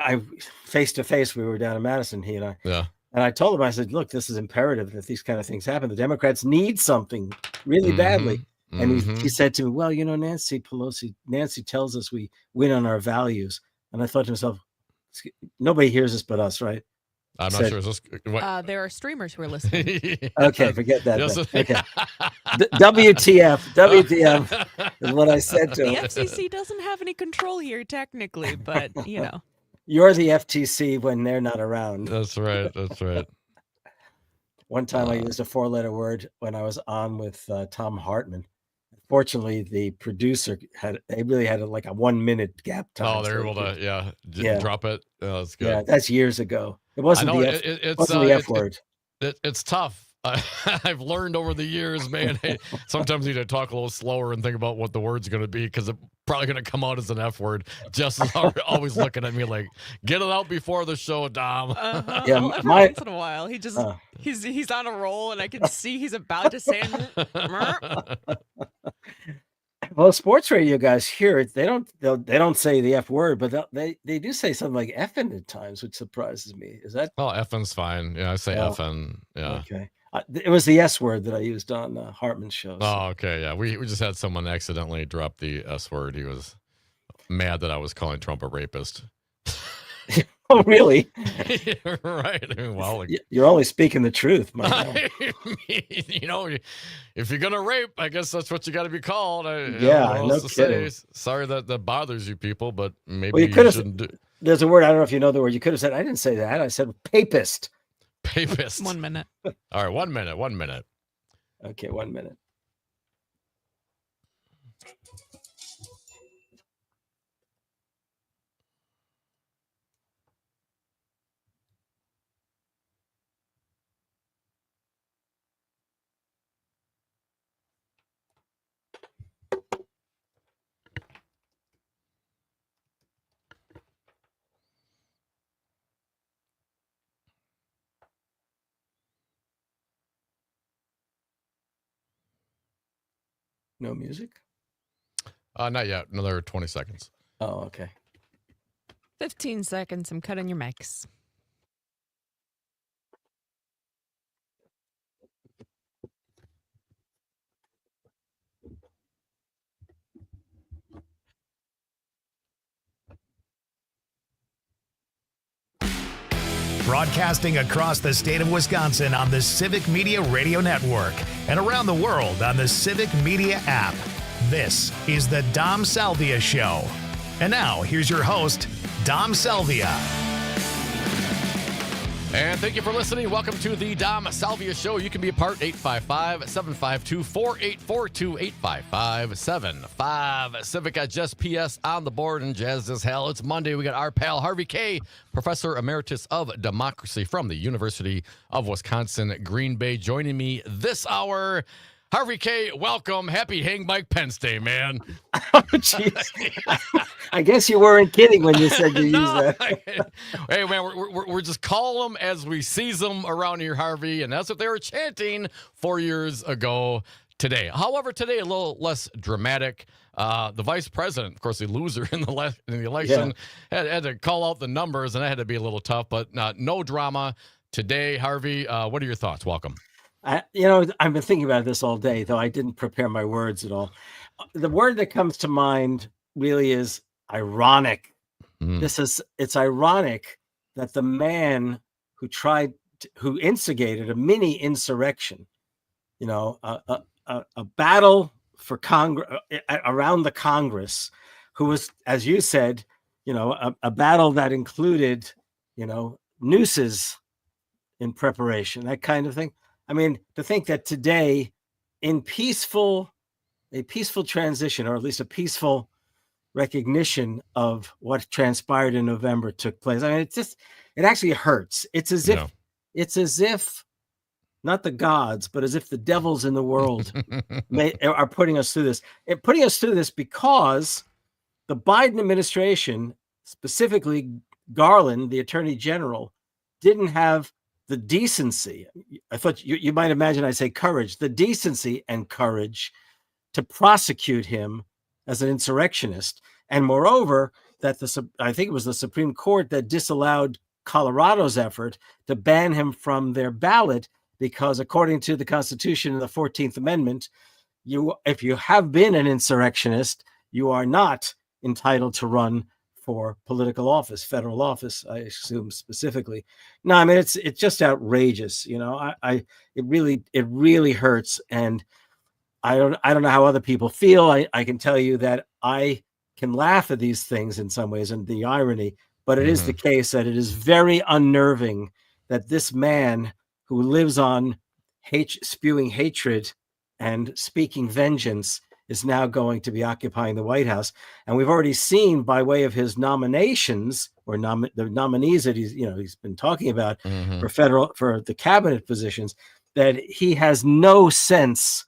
face to face, we were down in Madison, he and I. Yeah. And I told him, I said, look, this is imperative that these kind of things happen. The Democrats need something really badly. And he said to me, well, Nancy tells us we win on our values. And I thought to myself, nobody hears us but us, right? I'm not sure. Is this, there are streamers who are listening. Okay, forget that. Okay. WTF is what I said to him. The FCC doesn't have any control here, technically, but, You're the FTC when they're not around. That's right. One time I used a 4-letter word when I was on with Tom Hartman. Fortunately, the producer really had like a 1-minute gap time. Oh, they're able to, drop it. Oh, that's good. Yeah, that's years ago. It wasn't the F word. It's tough. I've learned over the years, man. Sometimes you need to talk a little slower and think about what the word's going to be because it's probably going to come out as an F word. Justin's always looking at me like, get it out before the show, Dom. Yeah, every once in a while, he just he's on a roll, and I can see he's about to say. Well, sports radio guys here, they don't say the F word, but they do say something like effing at times, which surprises me. Is that? Oh, effing's fine. Yeah, I say effing. Yeah. Okay. It was the S word that I used on Hartman's show. So. Oh, okay. Yeah. We just had someone accidentally drop the S word. He was mad that I was calling Trump a rapist. Oh, really? Right. Well, you're only speaking the truth, Mike. If you're gonna rape, I guess that's what you got to be called. No kidding. Sorry that bothers you people, but maybe you shouldn't do. There's a word, I don't know if you know the word. You could have said, I didn't say that. I said papist. Papist. 1 minute. All right, 1 minute. 1 minute. Okay, 1 minute. No music? Not yet. Another 20 seconds. Oh, okay. 15 seconds. I'm cutting your mics. Broadcasting across the state of Wisconsin on the Civic Media Radio Network and around the world on the Civic Media app. This is the Dom Salvia Show. And now, here's your host, Dom Salvia. And thank you for listening. Welcome to the Dom Salvia Show. You can be a part, 855-752-4842, 855-75 Civic. Got Just PS on the board and jazz as hell. It's Monday. We got our pal Harvey K., Professor Emeritus of Democracy from the University of Wisconsin, Green Bay, joining me this hour. Harvey K, welcome. Happy Hang Mike Pence Day, man. Oh, jeez. I guess you weren't kidding when you said you use that. Hey, man, we're just calling them as we seize them around here, Harvey, and that's what they were chanting 4 years ago today. However, today a little less dramatic. The vice president, of course, the loser in the election, had to call out the numbers, and that had to be a little tough, but no drama today. Harvey, what are your thoughts? Welcome. I've been thinking about this all day, though I didn't prepare my words at all. The word that comes to mind really is ironic. It's ironic that the man who instigated a mini insurrection, a battle for Congress around the Congress, who was, as you said, a battle that included, nooses in preparation, that kind of thing. I mean, to think that today, in a peaceful transition, or at least a peaceful recognition of what transpired in November took place. I mean, it actually hurts. It's as if not the gods, but as if the devils in the world are putting us through this. Putting us through this because the Biden administration, specifically Garland, the Attorney General, didn't have the decency. I thought you might imagine I say courage, the decency and courage to prosecute him as an insurrectionist. And moreover, that I think it was the Supreme Court that disallowed Colorado's effort to ban him from their ballot, because according to the Constitution and the 14th Amendment, if you have been an insurrectionist, you are not entitled to run for political office, federal office, I assume specifically. No, I mean, it's just outrageous. It really hurts. And I don't know how other people feel. I can tell you that I can laugh at these things in some ways and the irony, but it is the case that it is very unnerving that this man who lives on spewing hatred and speaking vengeance is now going to be occupying the White House. And we've already seen, by way of his nominations, or the nominees that he's been talking about for the cabinet positions, that he has no sense.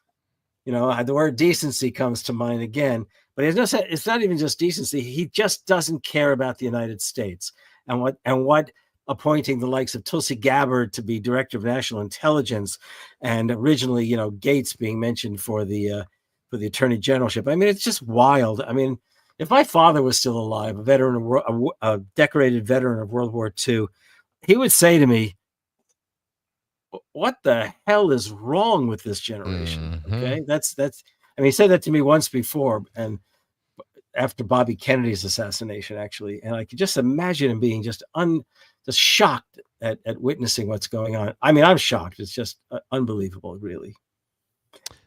The word decency comes to mind again, but he has no sense. It's not even just decency. He just doesn't care about the United States and what appointing the likes of Tulsi Gabbard to be director of national intelligence, and originally, Gates being mentioned for the attorney generalship. I mean, it's just wild. I mean, if my father was still alive, a decorated veteran of World War II, he would say to me, "What the hell is wrong with this generation?" Okay, that's. I mean, he said that to me once before, and after Bobby Kennedy's assassination, actually, and I could just imagine him being just shocked at witnessing what's going on. I mean, I'm shocked. It's just unbelievable, really.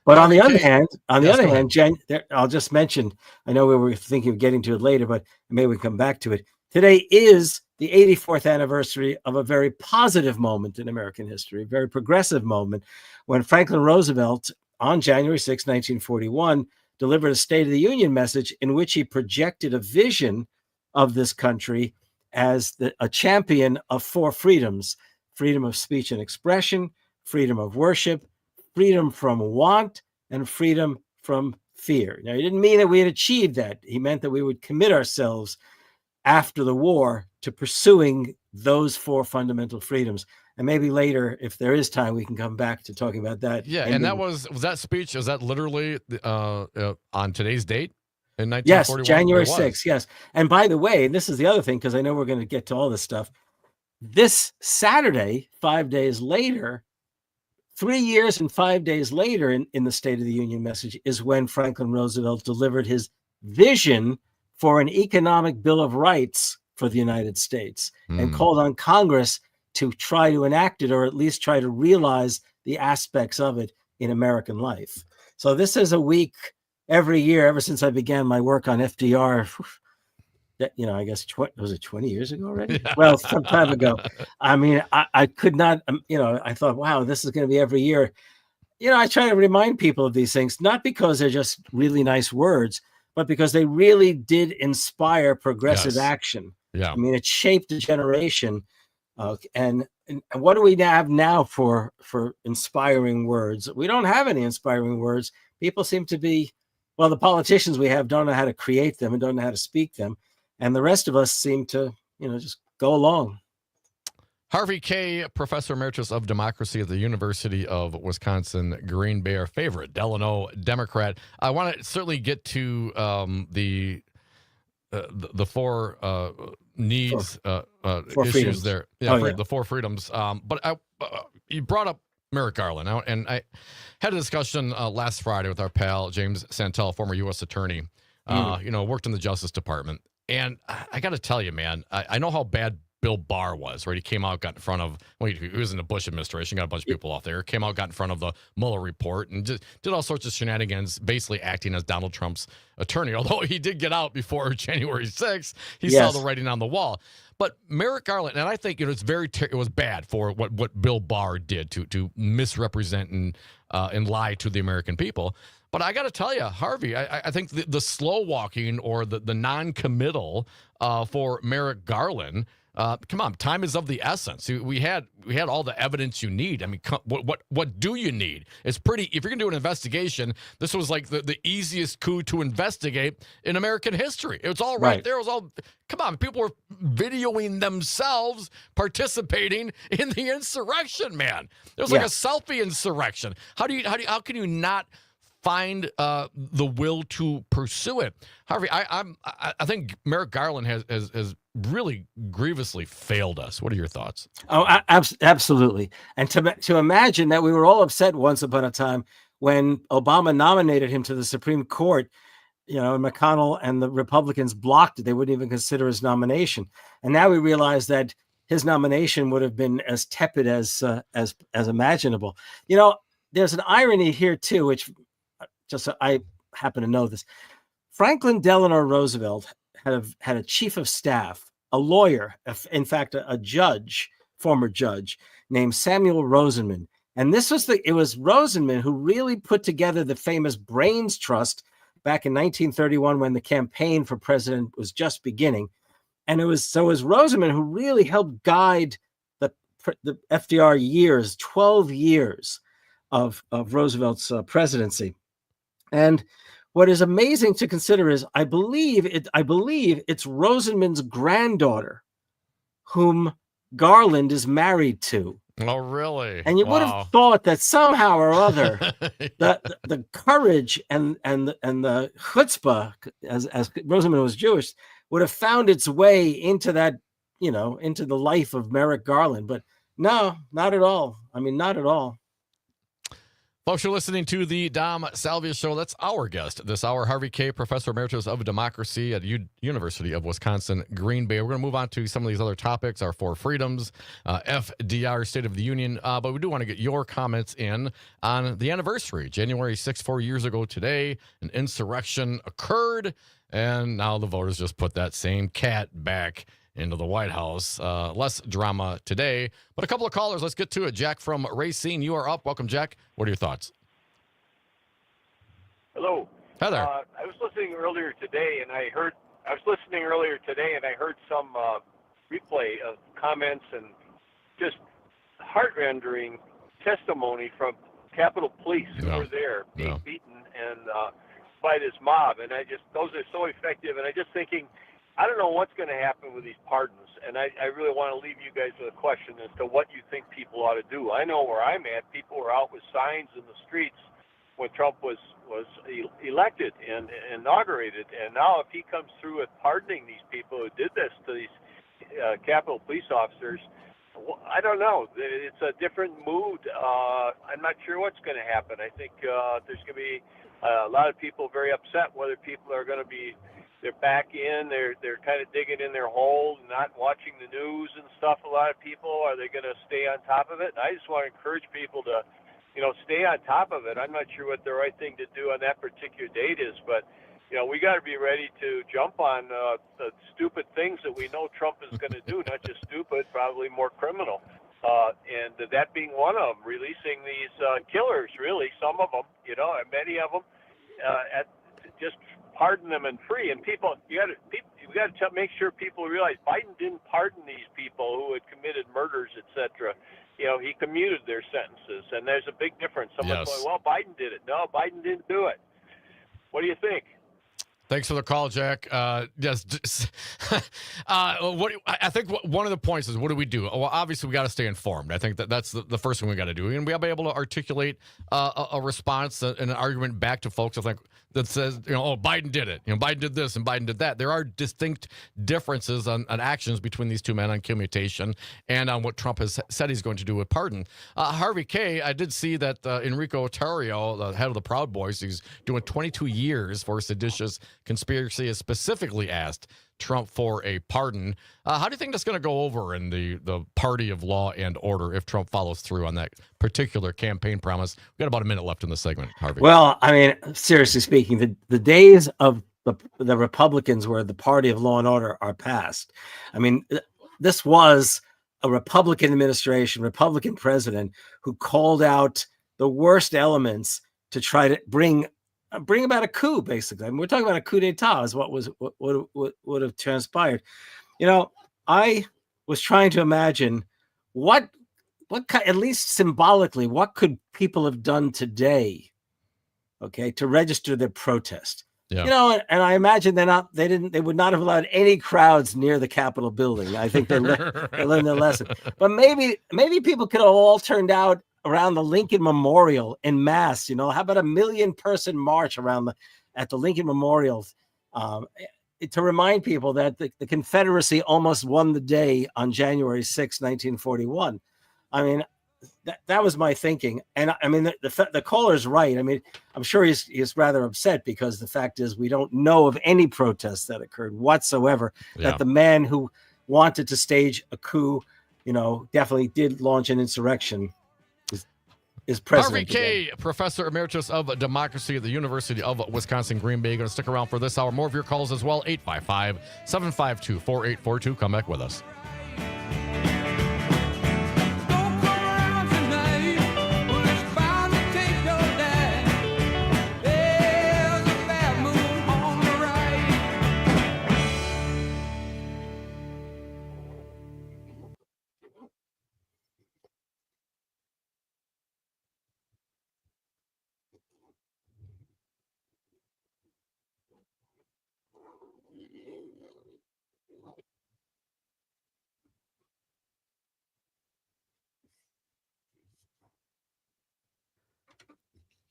But on the other hand, I'll just mention, I know we were thinking of getting to it later, but maybe we come back to it. Today is the 84th anniversary of a very positive moment in American history, a very progressive moment, when Franklin Roosevelt, on January 6, 1941, delivered a State of the Union message in which he projected a vision of this country as a champion of four freedoms: freedom of speech and expression, freedom of worship, freedom from want, and freedom from fear. Now, he didn't mean that we had achieved that. He meant that we would commit ourselves after the war to pursuing those four fundamental freedoms. And maybe later, if there is time, we can come back to talking about that. Yeah, and that was that speech, was that literally on today's date in 1941? Yes, January 6th, yes. And by the way, this is the other thing, because I know we're going to get to all this stuff. This Saturday, 5 days later, 3 years and 5 days later in the State of the Union message, is when Franklin Roosevelt delivered his vision for an economic Bill of Rights for the United States, and called on Congress to try to enact it, or at least try to realize the aspects of it in American life. So this is a week every year, ever since I began my work on FDR, I guess, was it 20 years ago already? Yeah. Well, some time ago. I mean, I could not, I thought, wow, this is going to be every year. I try to remind people of these things, not because they're just really nice words, but because they really did inspire progressive action. Yeah. I mean, it shaped a generation And what do we have now for inspiring words? We don't have any inspiring words. People seem to be, well, the politicians we have don't know how to create them and don't know how to speak them. And the rest of us seem to, just go along. Harvey Kaye, Professor Emeritus of Democracy at the University of Wisconsin, Green Bay, our favorite Delano Democrat. I want to certainly get to the four needs, four issues freedoms. there. Yeah, the four freedoms. But you brought up Merrick Garland, and I had a discussion last Friday with our pal James Santel, former U.S. attorney. Worked in the Justice Department, and I got to tell you, man, I know how bad Bill Barr was, right? He came out, got in front of, he was in the Bush administration, got a bunch of people off there, came out, got in front of the Mueller report, and just did all sorts of shenanigans, basically acting as Donald Trump's attorney. Although he did get out before January 6th, he saw the writing on the wall. But Merrick Garland, and I think it's it was bad for what Bill Barr did to misrepresent and lie to the American people. But I got to tell you, Harvey, I think the slow walking or the non-committal for Merrick Garland. Come on, time is of the essence. We had all the evidence you need. I mean, what do you need? It's pretty. If you're gonna do an investigation, this was like the easiest coup to investigate in American history. It was all right there. It was all. Come on, people were videoing themselves participating in the insurrection. Man, it was like a selfie insurrection. How can you not find the will to pursue it? Harvey, I think Merrick Garland has really grievously failed us. What are your thoughts? Oh, absolutely. And to imagine that we were all upset once upon a time when Obama nominated him to the Supreme Court, and McConnell and the Republicans blocked it. They wouldn't even consider his nomination. And now we realize that his nomination would have been as tepid as imaginable. There's an irony here too, which just I happen to know this. Franklin Delano Roosevelt had a chief of staff, a lawyer, in fact, a judge, former judge, named Samuel Rosenman. And it was Rosenman who really put together the famous Brains Trust back in 1931 when the campaign for president was just beginning. And it was Rosenman who really helped guide the FDR years, 12 years of Roosevelt's presidency. And what is amazing to consider is I believe it's Rosenman's granddaughter whom Garland is married to. Oh, really? And you would have thought that somehow or other the courage and the chutzpah, as Rosenman was Jewish, would have found its way into that, into the life of Merrick Garland. But no, not at all. I mean, not at all. Folks, you're listening to the Dom Salvia Show. That's our guest this hour, Harvey Kaye, Professor Emeritus of Democracy at University of Wisconsin, Green Bay. We're going to move on to some of these other topics, our four freedoms, FDR, State of the Union. But we do want to get your comments in on the anniversary. January 6th, 4 years ago today, an insurrection occurred, and now the voters just put that same cat back into the White House. Less drama today, but a couple of callers. Let's get to it. Jack from Racine, you are up. Welcome, Jack. What are your thoughts? Hello. Hi there. I was listening earlier today, and I heard some replay of comments and just heart-rending testimony from Capitol Police who were there being beaten and by this mob, and those are so effective. And I just thinking, I don't know what's going to happen with these pardons, and I really want to leave you guys with a question as to what you think people ought to do. I know where I'm at. People were out with signs in the streets when Trump was elected and inaugurated, and now if he comes through with pardoning these people who did this to these Capitol Police officers, I don't know. It's a different mood. I'm not sure what's going to happen. I think there's going to be a lot of people very upset whether people are going to be. They're back in. They're kind of digging in their hole, not watching the news and stuff. A lot of people, are they going to stay on top of it? And I just want to encourage people to, stay on top of it. I'm not sure what the right thing to do on that particular date is, but we got to be ready to jump on the stupid things that we know Trump is going to do. Not just stupid, probably more criminal. And that being one of them, releasing these killers. Really, some of them, many of them, just pardon them and free. And people, We got to make sure people realize Biden didn't pardon these people who had committed murders, etc. He commuted their sentences, and there's a big difference. Someone's going, well, Biden did it. No, Biden didn't do it. What do you think? Thanks for the call, Jack. Yes. I think one of the points is, what do we do? Well, obviously, we got to stay informed. I think that's the first thing we got to do. And we got to be able to articulate a response and an argument back to folks, I think, that says, Biden did it. Biden did this and Biden did that. There are distinct differences on actions between these two men on commutation and on what Trump has said he's going to do with pardon. Harvey K., I did see that Enrico Tarrio, the head of the Proud Boys, he's doing 22 years for seditious conspiracy, has specifically asked Trump for a pardon. How do you think that's going to go over in the party of law and order if Trump follows through on that particular campaign promise? We've got about a minute left in the segment, Harvey. Well, I mean, seriously speaking, the days of the Republicans where the party of law and order are past. I mean, this was a Republican administration, Republican president who called out the worst elements to try to bring about a coup, basically. I mean, we're talking about a coup d'etat is what would have transpired. I was trying to imagine what at least symbolically, what could people have done today, okay, to register their protest. Yeah. And I imagine they would not have allowed any crowds near the Capitol building. I think they learned their lesson. But maybe people could have all turned out around the Lincoln Memorial en masse. How about a 1 million person march at the Lincoln Memorial to remind people that the Confederacy almost won the day on January 6, 1941. I mean, that was my thinking. And I mean, the caller's right. I mean, I'm sure he's rather upset because the fact is we don't know of any protests that occurred whatsoever. Yeah. That the man who wanted to stage a coup, definitely did launch an insurrection. Is Harvey K., Professor Emeritus of Democracy at the University of Wisconsin, Green Bay. Going to stick around for this hour. More of your calls as well. 855-752-4842. Come back with us.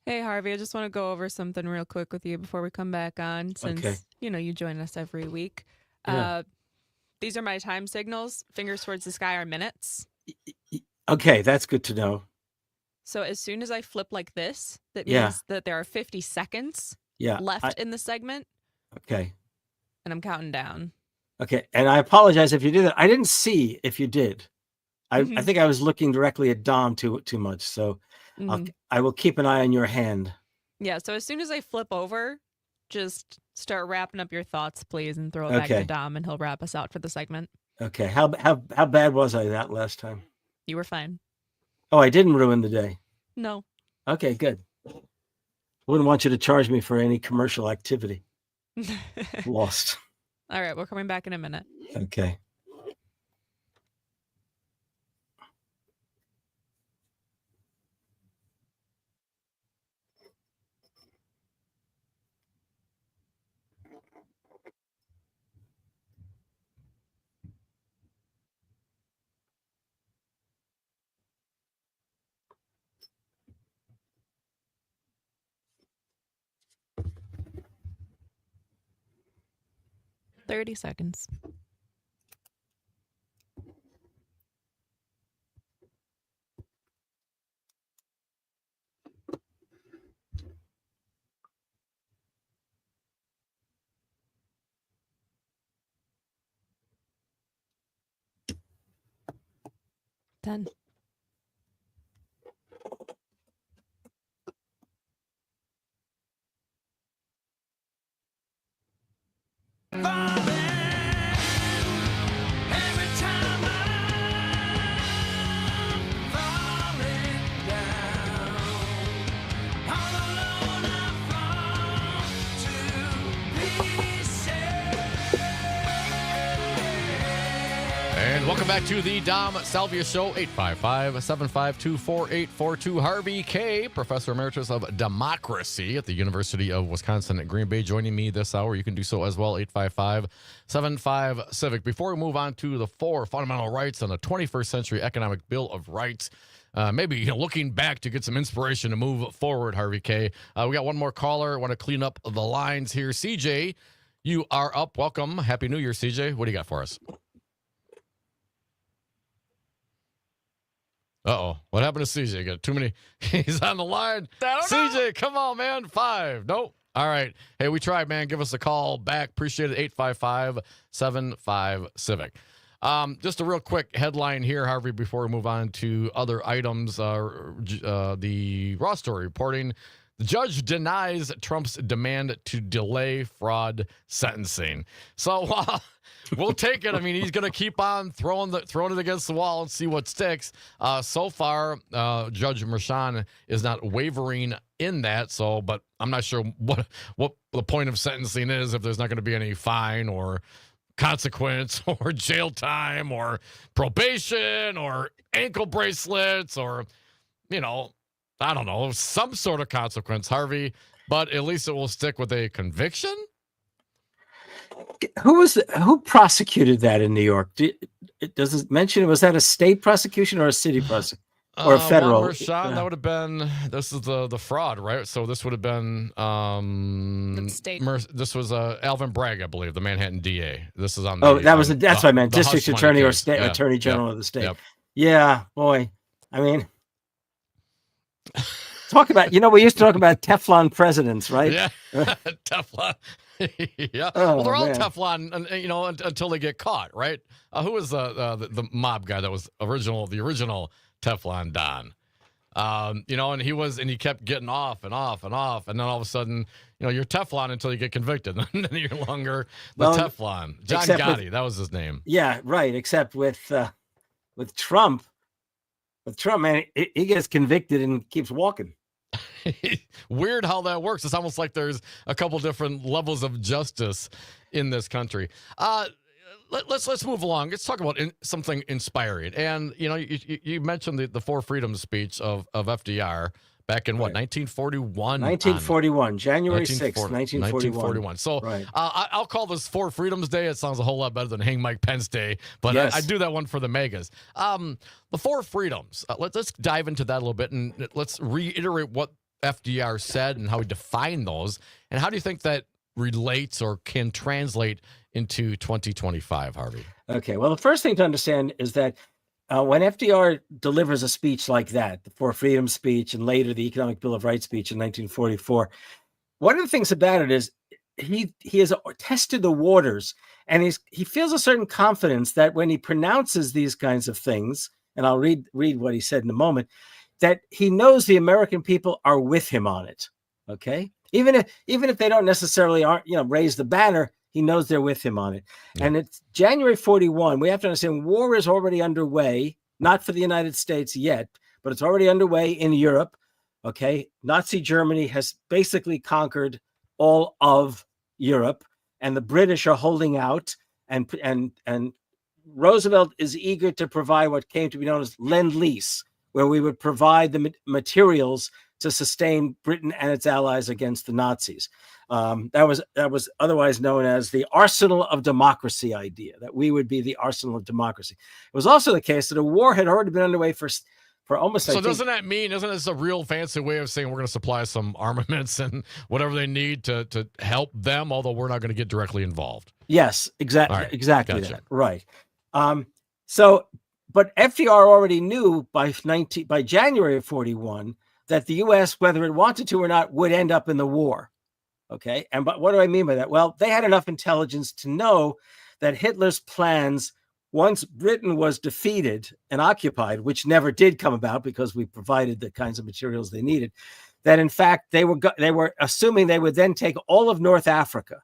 Hey, Harvey, I just want to go over something real quick with you before we come back on, since, you join us every week. Yeah. These are my time signals. Fingers towards the sky are minutes. Okay, that's good to know. So as soon as I flip like this, that means that there are 50 seconds left in the segment. Okay. And I'm counting down. Okay, and I apologize if you did that. I didn't see if you did. I think I was looking directly at Dom too much, so I will keep an eye on your hand. Yeah, so as soon as I flip over, just start wrapping up your thoughts, please, and throw it back to Dom, and he'll wrap us out for the segment. Okay, how bad was I that last time? You were fine. Oh, I didn't ruin the day? No. Okay, good. Wouldn't want you to charge me for any commercial activity. Lost. All right, we're coming back in a minute. Okay. $30 seconds. Done. And welcome back to the Dom Salvia Show, 855-752-4842. Harvey K., Professor Emeritus of Democracy at the University of Wisconsin at Green Bay, joining me this hour. You can do so as well, 855-75-CIVIC. Before we move on to the 4 fundamental rights on the 21st century economic Bill of Rights, maybe looking back to get some inspiration to move forward, Harvey K. We got one more caller. I want to clean up the lines here. CJ, you are up. Welcome. Happy New Year, CJ. What do you got for us? Uh-oh. What happened to CJ? Got too many. He's on the line. CJ, come on, man. 5. Nope. All right. Hey, we tried, man. Give us a call back. Appreciate it. 855-75-CIVIC. Just a real quick headline here, Harvey, before we move on to other items. The Raw story reporting, the judge denies Trump's demand to delay fraud sentencing. So we'll take it. I mean, he's going to keep on throwing it against the wall and see what sticks. So far, Judge Merchan is not wavering in that. So, but I'm not sure what the point of sentencing is if there's not going to be any fine or consequence or jail time or probation or ankle bracelets or, I don't know, some sort of consequence, Harvey, but at least it will stick with a conviction. Who prosecuted that in New York? Does it mention, was that a state prosecution or a city prosecution or a federal? Merchan, that would have been, this is the fraud, right? So this would have been state. This was Alvin Bragg, I believe, the Manhattan DA. This is on that's what I meant, district attorney or state attorney general of the state. Yeah, boy. I mean, talk about, we used to talk about Teflon presidents, right? Yeah, Teflon. Yeah. Well, they're all Teflon, until they get caught, right? Who was the mob guy that was the original Teflon Don? And he kept getting off and off and off, and then all of a sudden, you're Teflon until you get convicted, and then you're longer Teflon. John Gotti, that was his name. Yeah, right. Except with Trump. With Trump, man, he gets convicted and keeps walking. Weird how that works. It's almost like there's a couple different levels of justice in this country. Let's move along. Let's talk about something inspiring. And you mentioned the 4 Freedoms speech of FDR back in 1941? 1941, January 6th, 1941. So I'll call this 4 Freedoms Day. It sounds a whole lot better than Hang Mike Pence Day, but yes. I do that one for the megas. The 4 Freedoms, let's dive into that a little bit, and let's reiterate what FDR said and how he defined those, and how do you think that relates or can translate into 2025, Harvey? Okay, well, the first thing to understand is that when FDR delivers a speech like that, the 4 Freedoms speech, and later the Economic Bill of Rights speech in 1944, one of the things about it is he has tested the waters, and he feels a certain confidence that when he pronounces these kinds of things, and I'll read what he said in a moment, that he knows the American people are with him on it. Okay, even if they don't necessarily raise the banner, he knows they're with him on it. Yeah. And it's January 41. We have to understand war is already underway, not for the United States yet, but it's already underway in Europe. Okay. Nazi Germany has basically conquered all of Europe, and the British are holding out, and Roosevelt is eager to provide what came to be known as Lend-Lease, where we would provide the materials to sustain Britain and its allies against the Nazis. That was otherwise known as the arsenal of democracy idea, that we would be the arsenal of democracy. It was also the case that a war had already been underway for almost. So doesn't that mean, isn't this a real fancy way of saying we're going to supply some armaments and whatever they need to help them, although we're not going to get directly involved? Yes, exactly. Right. Exactly Gotcha. that. Right. But FDR already knew by January of 41 that the U.S., whether it wanted to or not, would end up in the war. Okay. But what do I mean by that? Well, they had enough intelligence to know that Hitler's plans, once Britain was defeated and occupied, which never did come about because we provided the kinds of materials they needed, that in fact they were assuming they would then take all of North Africa.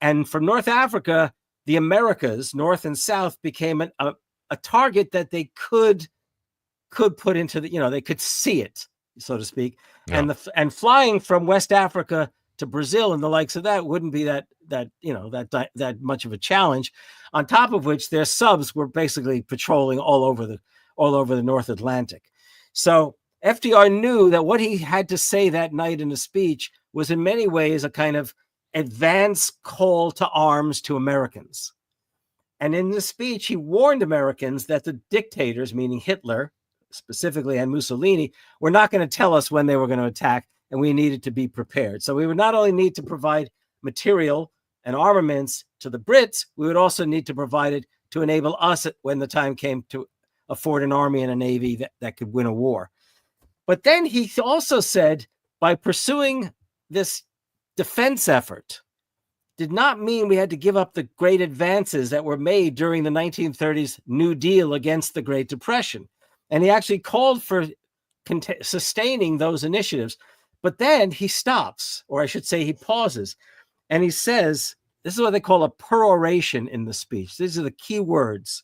And from North Africa, the Americas, North and South, became a target that they could put into they could see it, so to speak. Yeah. And flying from West Africa to Brazil and the likes of that wouldn't be that much of a challenge. On top of which, their subs were basically patrolling all over the North Atlantic. So FDR knew that what he had to say that night in the speech was in many ways a kind of advance call to arms to Americans. And in the speech, he warned Americans that the dictators, meaning Hitler specifically and Mussolini, were not going to tell us when they were going to attack, and we needed to be prepared. So we would not only need to provide material and armaments to the Brits, we would also need to provide it to enable us, when the time came, to afford an army and a navy that could win a war. But then he also said, by pursuing this defense effort, did not mean we had to give up the great advances that were made during the 1930s New Deal against the Great Depression. And he actually called for sustaining those initiatives. But then he stops, or I should say he pauses, and he says, this is what they call a peroration in the speech. These are the key words.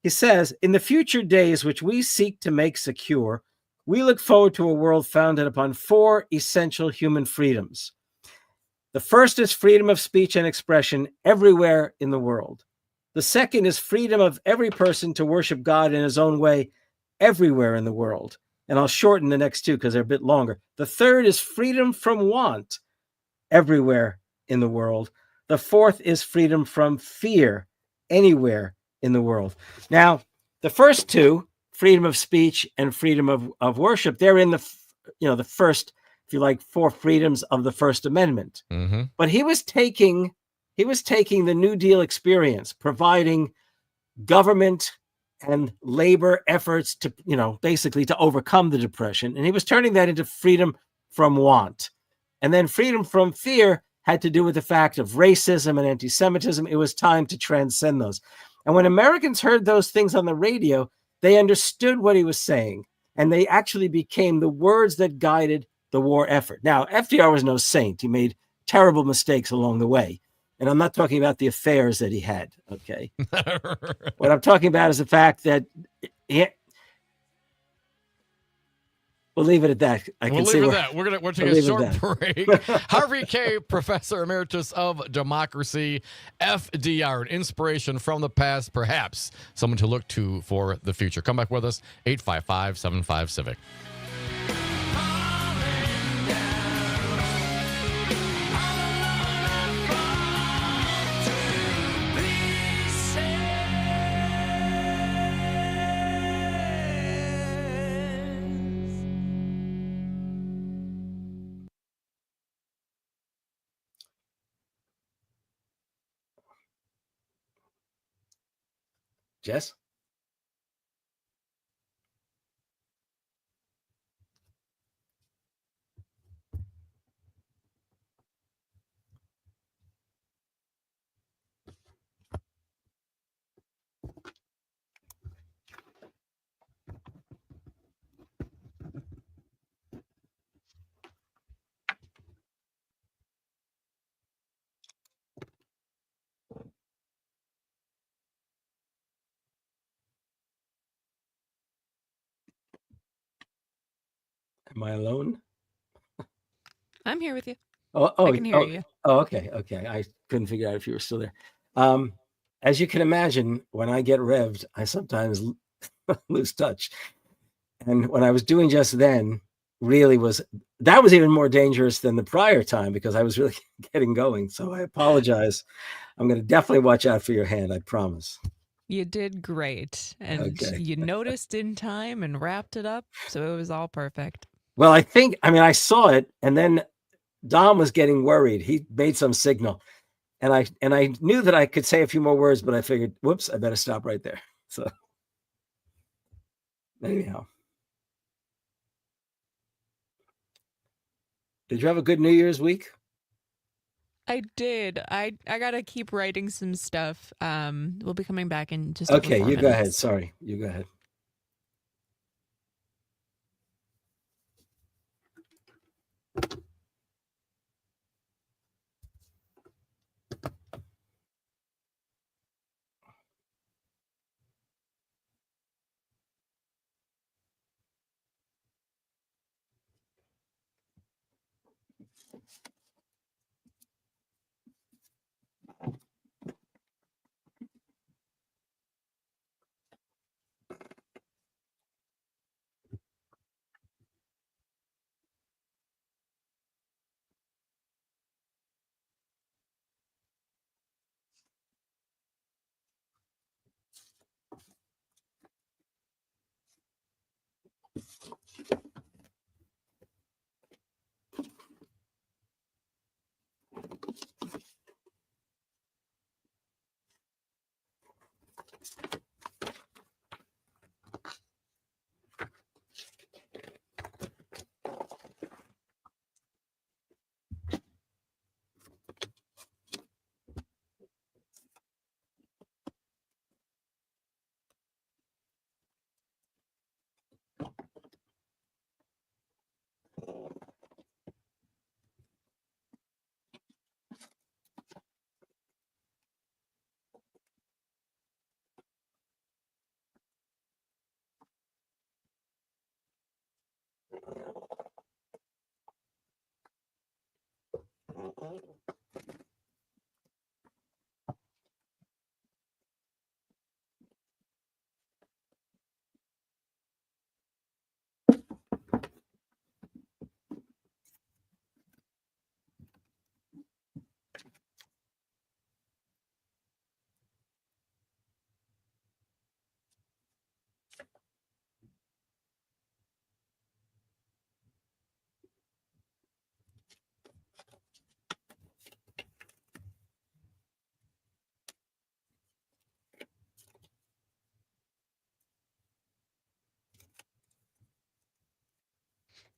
He says, in the future days which we seek to make secure, we look forward to a world founded upon 4 essential human freedoms. The first is freedom of speech and expression everywhere in the world. The second is freedom of every person to worship God in his own way everywhere in the world. And I'll shorten the next 2 because they're a bit longer. The third is freedom from want everywhere in the world. The fourth is freedom from fear anywhere in the world. Now, the first 2, freedom of speech and freedom of worship, they're in the first, if you like, 4 freedoms of the First Amendment. Mm-hmm. But he was taking the New Deal experience, providing government and labor efforts to, basically to overcome the Depression. And he was turning that into freedom from want. And then freedom from fear had to do with the fact of racism and anti-Semitism. It was time to transcend those. And when Americans heard those things on the radio, they understood what he was saying. And they actually became the words that guided the war effort. Now, FDR was no saint. He made terrible mistakes along the way. And I'm not talking about the affairs that he had, okay? What I'm talking about is the fact that we'll leave it at that. We'll leave it at that. We're taking a short break. Harvey Kaye, Professor Emeritus of Democracy, FDR, an inspiration from the past, perhaps someone to look to for the future. Come back with us, 855-75-CIVIC. Jess? Am I alone? I'm here with you. I can hear you. Oh, okay. I couldn't figure out if you were still there. As you can imagine, when I get revved, I sometimes lose touch. And when I was doing Just Then, that was even more dangerous than the prior time because I was really getting going. So I apologize. I'm going to definitely watch out for your hand. I promise. You did great. And you noticed in time and wrapped it up. So it was all perfect. Well, I saw it, and then Dom was getting worried. He made some signal, and I knew that I could say a few more words, but I figured, whoops, I better stop right there. So anyhow, did you have a good New Year's week? I did. I got to keep writing some stuff. We'll be coming back in just over 4 minutes. Okay, you go ahead. Sorry, you go ahead.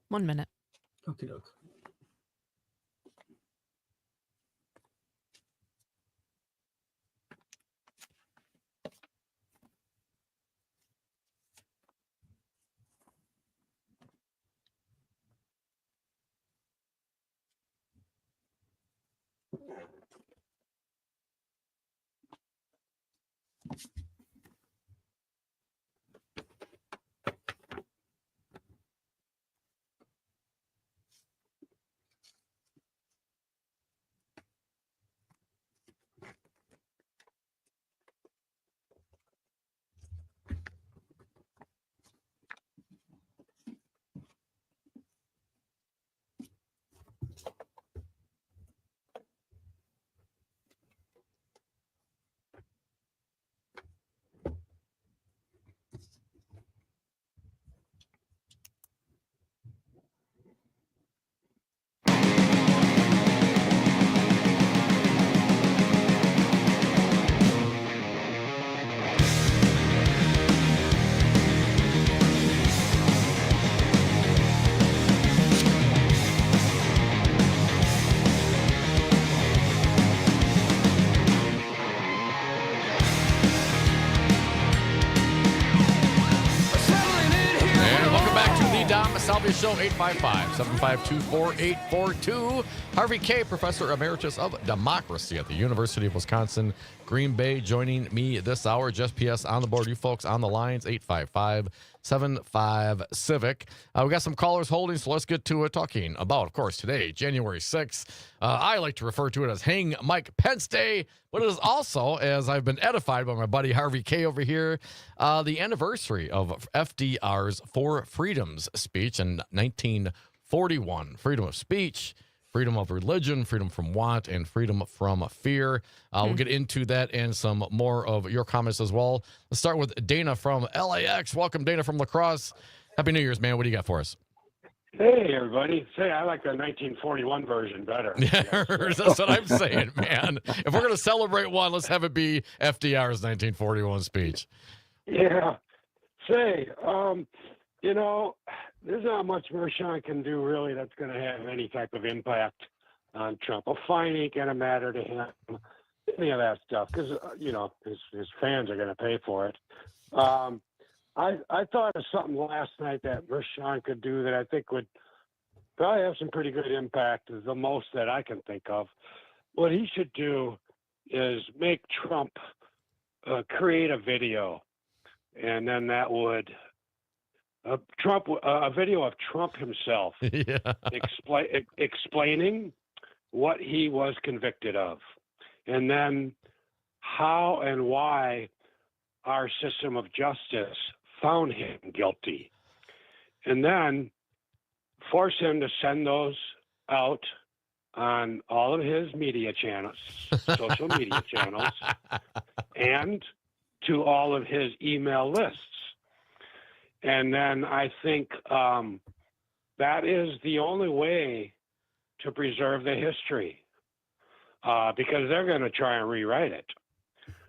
1 minute. Okay, doke. Dom Salvia Show, 855-752-4842. Harvey K., Professor Emeritus of Democracy at the University of Wisconsin, Green Bay, joining me this hour. Just PS on the board. You folks on the lines, 855-75-CIVIC. We got some callers holding, so let's get to it. Talking about, of course, today, January 6th. I like to refer to it as Hang Mike Pence Day, but it is also, as I've been edified by my buddy Harvey K. over here, the anniversary of FDR's Four Freedoms speech in 1941. Freedom of speech, freedom of religion, freedom from want, and freedom from fear. We'll get into that and some more of your comments as well. Let's start with Dana from LAX. Welcome, Dana from La Crosse. Happy New Year's, man. What do you got for us? Hey, everybody. Say, I like the 1941 version better. Yeah, that's what I'm saying, man. If we're going to celebrate one, let's have it be FDR's 1941 speech. Yeah. Say, you know, there's not much Mershon can do, really, that's going to have any type of impact on Trump. A fine ain't going to matter to him, any of that stuff, because, you know, his fans are going to pay for it. I thought of something last night that Mershon could do that I think would probably have some pretty good impact, is the most that I can think of. What he should do is make Trump create a video, and then that would a video of Trump himself explaining what he was convicted of, and then how and why our system of justice found him guilty, and then force him to send those out on all of his media channels, social media channels, and to all of his email lists. And then I think that is the only way to preserve the history, because they're going to try and rewrite it.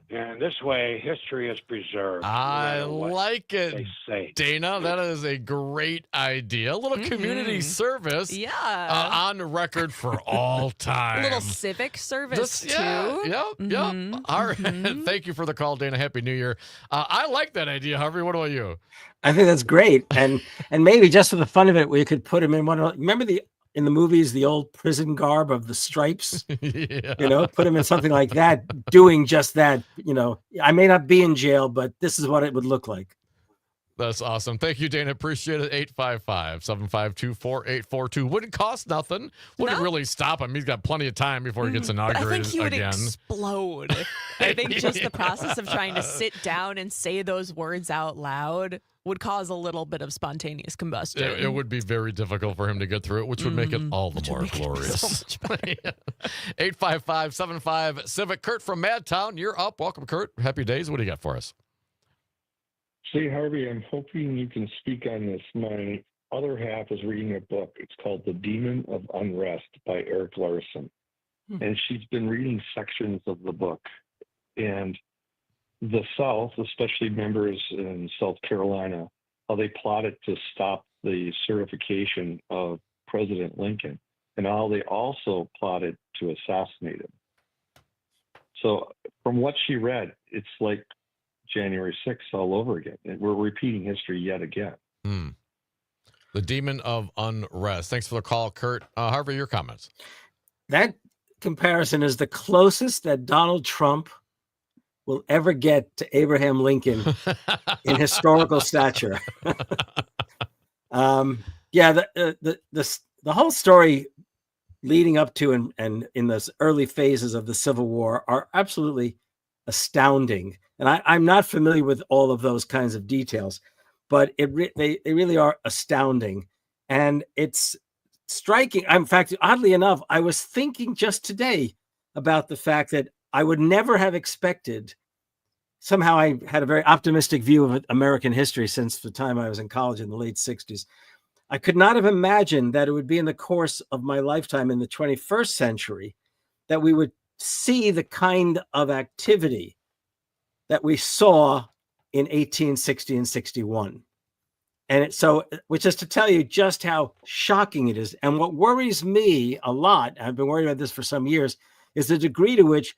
And this way, history is preserved. I like it, Dana. That is a great idea. A little community service on record for all time. A little civic service, too. Yep. All right. Thank you for the call, Dana. Happy New Year. I like that idea, Harvey. What about you? I think that's great. And maybe just for the fun of it, we could put him in one of, remember in the movies, the old prison garb of the stripes, you know, put him in something like that, doing just that. You know, I may not be in jail, but this is what it would look like. That's awesome. Thank you, Dana. Appreciate it. 855-752-4842. Wouldn't cost nothing. Wouldn't really stop him. He's got plenty of time before he gets inaugurated I think he would again. explode. I think just the process of trying to sit down and say those words out loud would cause a little bit of spontaneous combustion. It would be very difficult for him to get through it, which would make it all the more glorious. So much better. 855-75 Kurt from Madtown, you're up. Welcome, Kurt. Happy days. What do you got for us? Say, Harvey, I'm hoping you can speak on this. My other half is reading a book. It's called The Demon of Unrest by Eric Larson. And she's been reading sections of the book. And the South, especially members in South Carolina, how they plotted to stop the certification of President Lincoln, and how they also plotted to assassinate him. So from what she read, it's like January 6th all over again. And we're repeating history yet again. The Demon of Unrest. Thanks for the call, Kurt. Harvey, your comments. That comparison is the closest that Donald Trump will ever get to Abraham Lincoln in historical stature. The whole story leading up to and in those early phases of the Civil War are absolutely astounding. And I'm not familiar with all of those kinds of details, but they really are astounding. And it's striking. In fact, oddly enough, I was thinking just today about the fact that I would never have expected. Somehow I had a very optimistic view of American history since the time I was in college in the late 60s. I could not have imagined that it would be in the course of my lifetime in the 21st century that we would see the kind of activity that we saw in 1860 and 61. And which is to tell you just how shocking it is. And what worries me a lot, I've been worried about this for some years, is the degree to which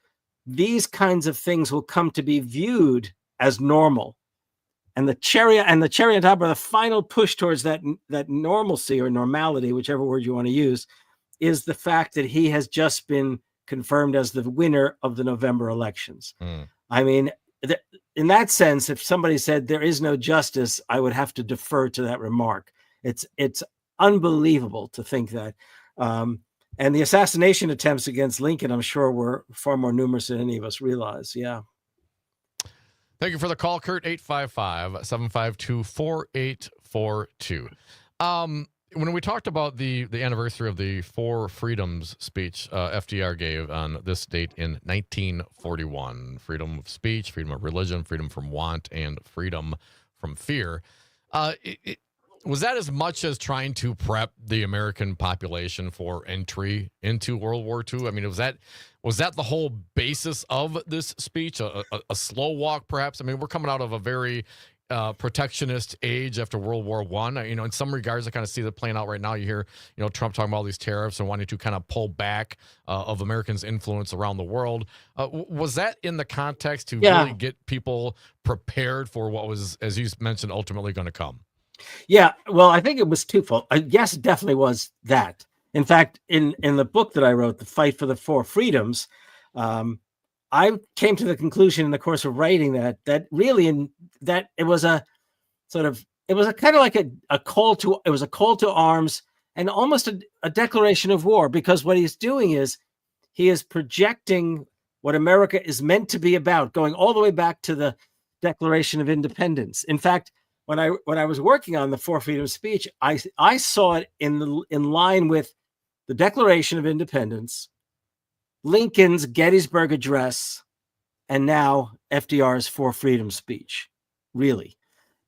these kinds of things will come to be viewed as normal. And the cherry on top, or the final push towards that normalcy or normality, whichever word you want to use, is the fact that he has just been confirmed as the winner of the November elections. I mean, in that sense, if somebody said there is no justice, I would have to defer to that remark. It's unbelievable to think that. And the assassination attempts against Lincoln, I'm sure, were far more numerous than any of us realize. Yeah. Thank you for the call, Kurt. 855-752-4842. When we talked about the anniversary of the Four Freedoms speech FDR gave on this date in 1941, freedom of speech, freedom of religion, freedom from want, and freedom from fear, was that as much as trying to prep the American population for entry into World War II? I mean, was that the whole basis of this speech? A slow walk, perhaps? I mean, we're coming out of a very protectionist age after World War I. In some regards, I kind of see that playing out right now. You hear, Trump talking about all these tariffs and wanting to kind of pull back of Americans' influence around the world. Was that in the context to really get people prepared for what was, as you mentioned, ultimately going to come? Yeah, well, I think it was twofold. Yes, it definitely was that. In fact, in the book that I wrote, The Fight for the Four Freedoms, I came to the conclusion in the course of writing that it was a kind of like a call to arms and almost a declaration of war, because what he's doing is he is projecting what America is meant to be about, going all the way back to the Declaration of Independence. In fact, when I was working on the Four Freedoms speech, I saw it in line with the Declaration of Independence, Lincoln's Gettysburg Address, and now FDR's Four Freedoms speech, really.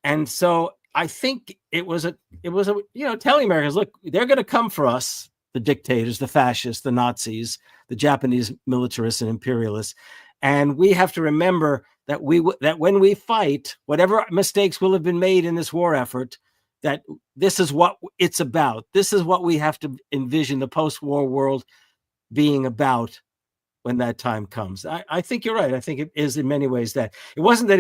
And so I think it was telling Americans, look, they're going to come for us, the dictators, the fascists, the Nazis, the Japanese militarists and imperialists, and we have to remember that when we fight, whatever mistakes will have been made in this war effort, that this is what it's about. This is what we have to envision the post-war world being about when that time comes. I think you're right. I think it is in many ways that it wasn't that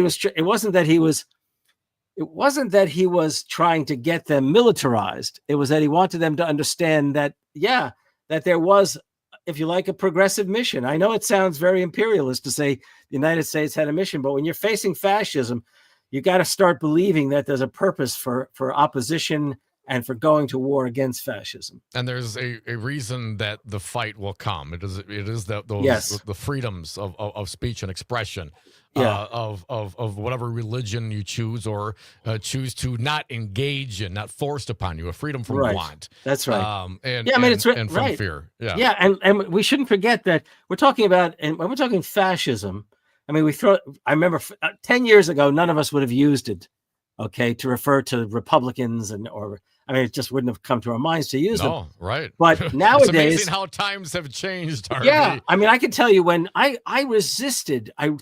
he was trying to get them militarized. It was that he wanted them to understand that there was, if you like, a progressive mission. I know it sounds very imperialist to say the United States had a mission, but when you're facing fascism, you got to start believing that there's a purpose for opposition and for going to war against fascism. And there's a reason that the fight will come. It is that those Yes. the freedoms of speech and expression, Yeah. of whatever religion you choose or choose to not engage in, not forced upon you, a freedom from Right. want. That's right. And Yeah, I mean, it's and from right. fear. Yeah. Yeah, and we shouldn't forget that we're talking about, and when we're talking fascism, I mean, I remember 10 years ago, none of us would have used it, okay, to refer to Republicans it just wouldn't have come to our minds to use them. No, right. But nowadays, it's amazing how times have changed, Harvey. yeah, I mean, I can tell you when I resisted, I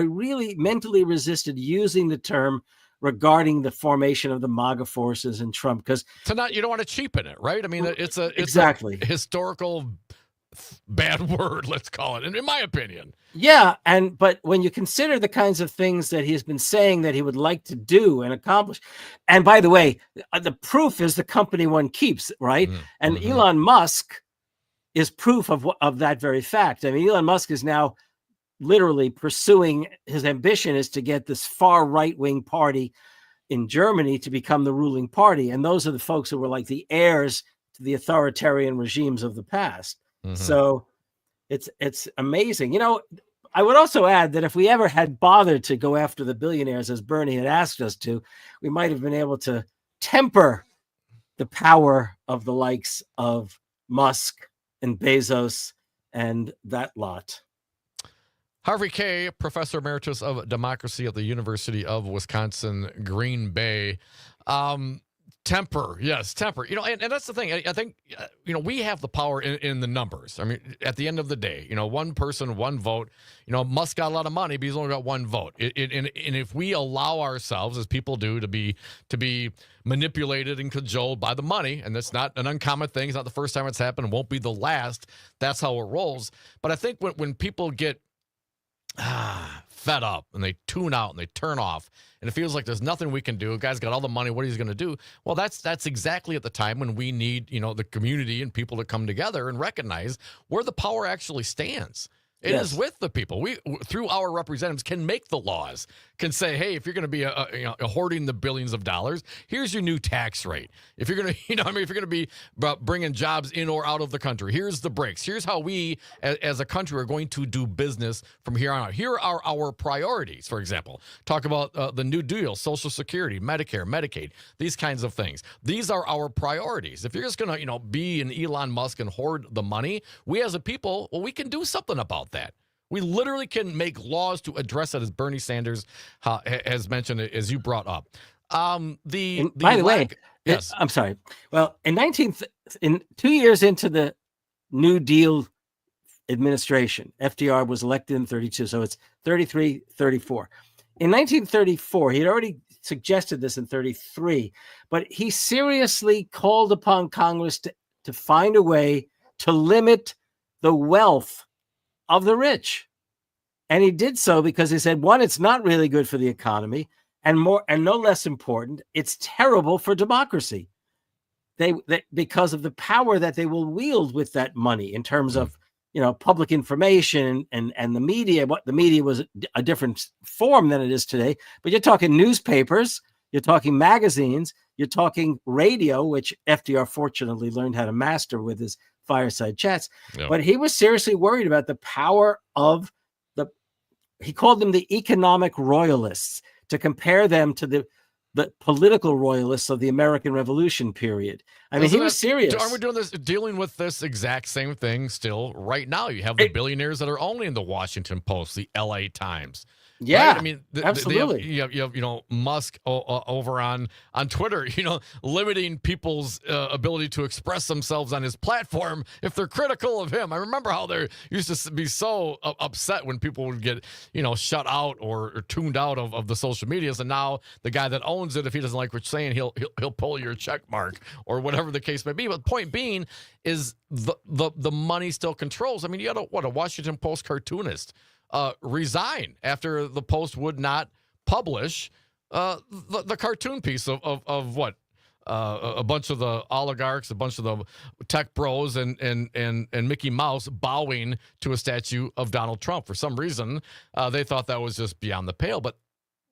really mentally resisted using the term regarding the formation of the MAGA forces and Trump, because you don't want to cheapen it, right? I mean, it's exactly a historical bad word, let's call it, in my opinion. Yeah, but when you consider the kinds of things that he's been saying that he would like to do and accomplish, and by the way, the proof is the company one keeps, right? And Elon Musk is proof of that very fact. I mean, Elon Musk is now literally pursuing, his ambition is to get this far right-wing party in Germany to become the ruling party. And those are the folks who were like the heirs to the authoritarian regimes of the past. So it's amazing. I would also add that if we ever had bothered to go after the billionaires, as Bernie had asked us to, we might have been able to temper the power of the likes of Musk and Bezos and that lot. Harvey Kaye, Professor Emeritus of Democracy at the University of Wisconsin, Green Bay. Temper. And that's the thing. I think, we have the power in the numbers. I mean, at the end of the day, one person, one vote. Musk got a lot of money, but he's only got one vote. And if we allow ourselves, as people do, to be manipulated and cajoled by the money, and that's not an uncommon thing. It's not the first time it's happened. It won't be the last. That's how it rolls. But I think when people get fed up and they tune out and they turn off and it feels like there's nothing we can do, a guy's got all the money, what he's going to do? Well, that's exactly at the time when we need the community and people to come together and recognize where the power actually stands. It is with the people. We, through our representatives, can make the laws, can say, hey, if you're going to be hoarding the billions of dollars, here's your new tax rate. If you're going to, if you're going to be bringing jobs in or out of the country, here's the breaks. Here's how we, as a country, are going to do business from here on out. Here are our priorities, for example. Talk about the New Deal, Social Security, Medicare, Medicaid, these kinds of things. These are our priorities. If you're just going to, be an Elon Musk and hoard the money, we as a people, we can do something about that. We literally can make laws to address it, as Bernie Sanders has mentioned, as you brought up. By the way, yes, I'm sorry. Well, in 2 years into the New Deal administration, FDR was elected in 32, so it's 33, 34. In 1934, he had already suggested this in 33, but he seriously called upon Congress to find a way to limit the wealth of the rich. And he did so because he said, one, it's not really good for the economy, and no less important, it's terrible for democracy. They because of the power that they will wield with that money in terms of public information and the media. What the media was a different form than it is today. But you're talking newspapers, you're talking magazines, you're talking radio, which FDR fortunately learned how to master with his fireside chats. Yep. But he was seriously worried about the power of he called them the economic royalists, to compare them to the political royalists of the American Revolution period. I mean, he was serious. Aren't we dealing with this exact same thing still right now? You have the billionaires that are owning the Washington Post, the LA Times. Yeah, right? I mean, absolutely. You have Musk over on Twitter, limiting people's ability to express themselves on his platform if they're critical of him. I remember how they used to be so upset when people would get, shut out or tuned out of the social medias. And now the guy that owns it, if he doesn't like what you're saying, he'll pull your check mark or whatever the case may be. But the point being is the money still controls. I mean, you had a Washington Post cartoonist resign after the Post would not publish the cartoon piece of what a bunch of the oligarchs, a bunch of the tech bros, and Mickey Mouse bowing to a statue of Donald Trump. For some reason, they thought that was just beyond the pale. But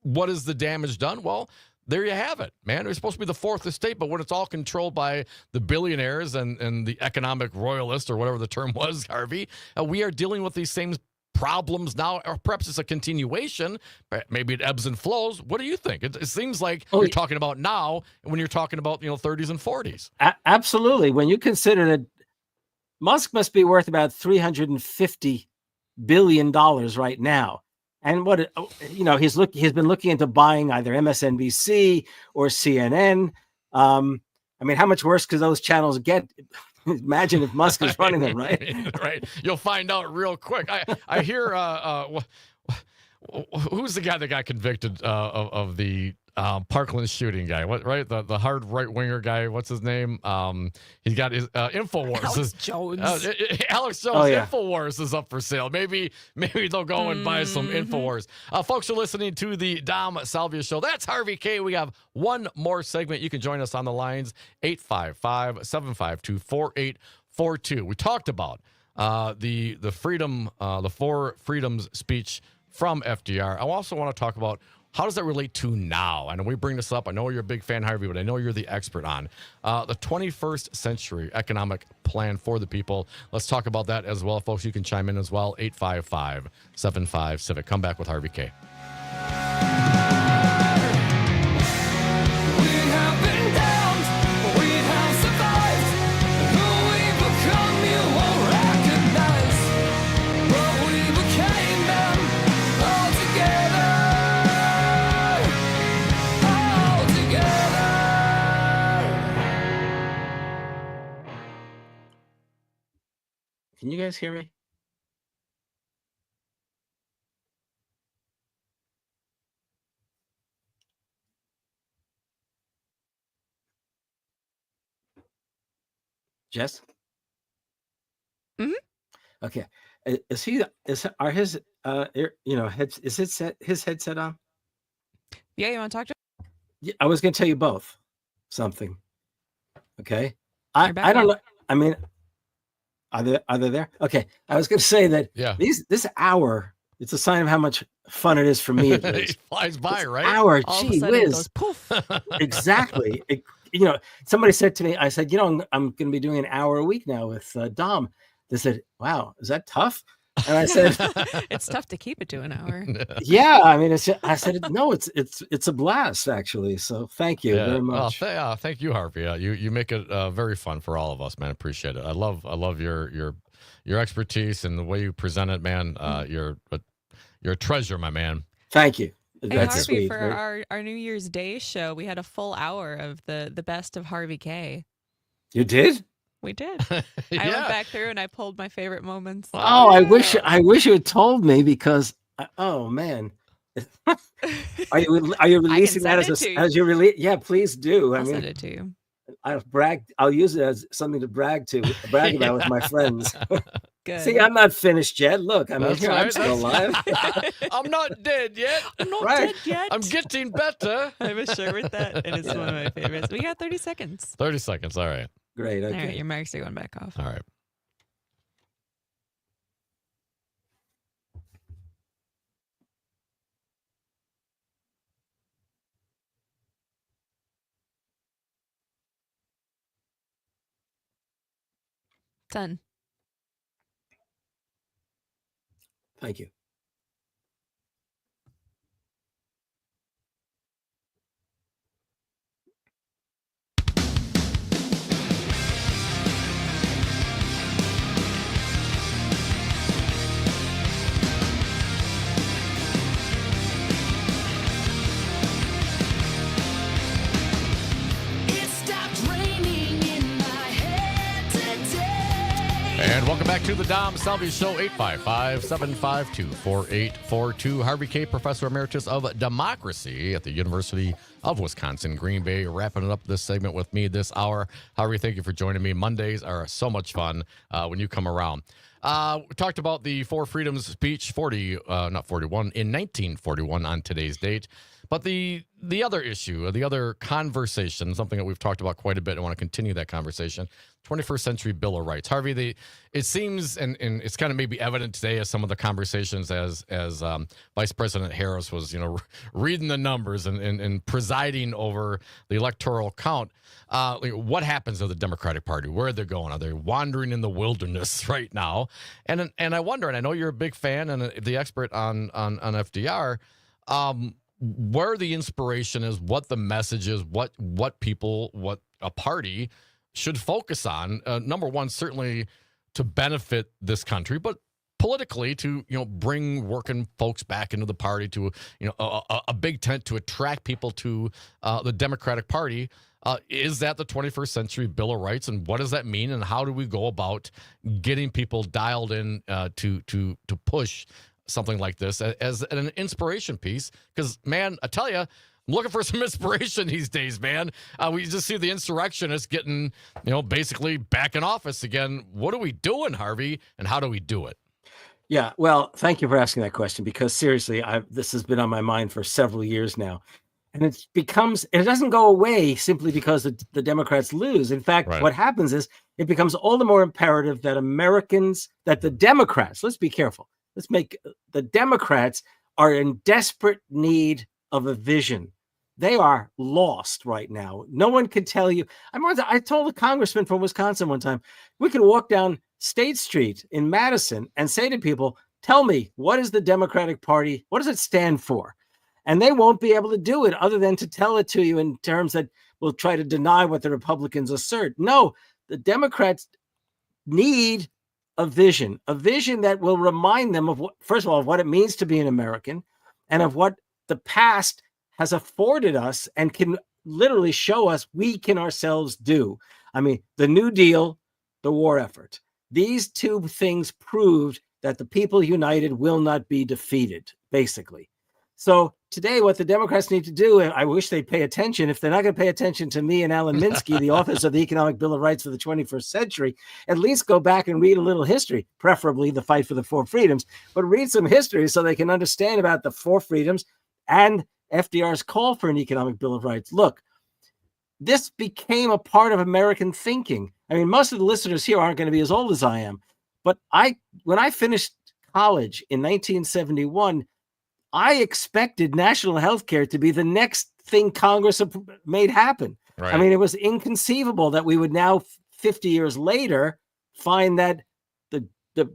what is the damage done? Well, there you have it, man. It's supposed to be the fourth estate, but when it's all controlled by the billionaires and the economic royalists, or whatever the term was, Harvey, we are dealing with these same problems now, or perhaps it's a continuation. Maybe it ebbs and flows. What do you think? It seems like you're talking about now when you're talking about 30s and 40s. Absolutely. When you consider that Musk must be worth about $350 billion right now. And he's been looking into buying either MSNBC or CNN. I mean, how much worse could those channels get? Imagine if Musk is running them, right? Right. You'll find out real quick. I hear who's the guy that got convicted of the Parkland shooting guy? What, right? The hard right winger guy. What's his name? He's got his Infowars. Alex Jones. Alex Jones. Infowars is up for sale. Maybe they'll go and buy some Infowars. Folks are listening to the Dom Salvia Show. That's Harvey K. We have one more segment. You can join us on the lines 855-752-4842. We talked about the freedom, the four freedoms speech from FDR. I also want to talk about how does that relate to now? I know we bring this up. I know you're a big fan, Harvey, but I know you're the expert on the 21st century economic plan for the people. Let's talk about that as well, folks. You can chime in as well. 855-75-CIVIC. Come back with Harvey K. Can you guys hear me? Jess? Mm-hmm. Okay. Is his headset on? Yeah, you want to talk to him? Yeah, I was going to tell you both something. Okay. I don't know. I mean, are they there? Okay. I was going to say that this hour, it's a sign of how much fun it is for me. It flies by, right? Hour, All gee of a sudden it whiz. goes poof. Exactly. Somebody said to me, I said, I'm going to be doing an hour a week now with Dom. They said, wow, is that tough? And I said, it's tough to keep it to an hour. Yeah, I mean, I said, no, it's a blast actually. So thank you very much. Well, thank you, Harvey. You make it very fun for all of us, man. Appreciate it. I love your expertise and the way you present it, man. You're a treasure, my man. Thank you. Hey, That's Harvey, sweet. for our New Year's Day show, we had a full hour of the best of Harvey K. You did? We did. I went back through and I pulled my favorite moments. Oh, I wish you had told me because oh man. Are you releasing that as your release? Yeah, please do. I'll send it to you. I'll use it as something to brag about with my friends. Good. See, I'm not finished yet. Look, I'm here. I'm still alive. I'm not dead yet. I'm not dead yet. I'm getting better. I have a shirt with that, and it's one of my favorites. We got 30 seconds. 30 seconds. All right. Great. Okay. All right, your mics are going back off. All right. Done. Thank you. And welcome back to the Dom Salvia Show, 855-752-4842. Harvey K., Professor Emeritus of Democracy at the University of Wisconsin, Green Bay, wrapping it up this segment with me this hour. Harvey, thank you for joining me. Mondays are so much fun when you come around. We talked about the Four Freedoms speech, in 1941 on today's date. But the other issue, the other conversation, something that we've talked about quite a bit, I want to continue that conversation, 21st Century Bill of Rights. Harvey, it seems, and it's kind of maybe evident today as some of the conversations as Vice President Harris was, reading the numbers and presiding over the electoral count. What happens to the Democratic Party? Where are they going? Are they wandering in the wilderness right now? And I wonder, and I know you're a big fan and the expert on FDR, where the inspiration is, what the message is, what a party should focus on. Number one, certainly to benefit this country, but politically to bring working folks back into the party, to a big tent to attract people to the Democratic Party. Is that the 21st Century Bill of Rights, and what does that mean, and how do we go about getting people dialed in to push something like this as an inspiration piece? Because, man, I tell you, I'm looking for some inspiration these days, man. We just see the insurrectionists getting, basically back in office again. What are we doing, Harvey, and how do we do it? Yeah, well, thank you for asking that question, because seriously, this has been on my mind for several years now. And it doesn't go away simply because the Democrats lose. In fact, What happens is it becomes all the more imperative that the Democrats, let's be careful. The Democrats are in desperate need of a vision. They are lost right now. No one can tell you. I told a congressman from Wisconsin one time, we could walk down State Street in Madison and say to people, tell me, what is the Democratic Party? What does it stand for? And they won't be able to do it other than to tell it to you in terms that will try to deny what the Republicans assert. No, the Democrats need a vision that will remind them of first of all, of what it means to be an American, and of what the past has afforded us and can literally show us we can ourselves do. I mean, the New Deal, the war effort. These two things proved that the people united will not be defeated, basically. So today, what the Democrats need to do, and I wish they'd pay attention, if they're not going to pay attention to me and Alan Minsky, the authors of the Economic Bill of Rights for the 21st Century, at least go back and read a little history, preferably the fight for the four freedoms, but read some history so they can understand about the four freedoms and FDR's call for an Economic Bill of Rights. Look, this became a part of American thinking. I mean, most of the listeners here aren't going to be as old as I am, but when I finished college in 1971, I expected national health care to be the next thing Congress made happen. Right. I mean, it was inconceivable that we would now, 50 years later, find that the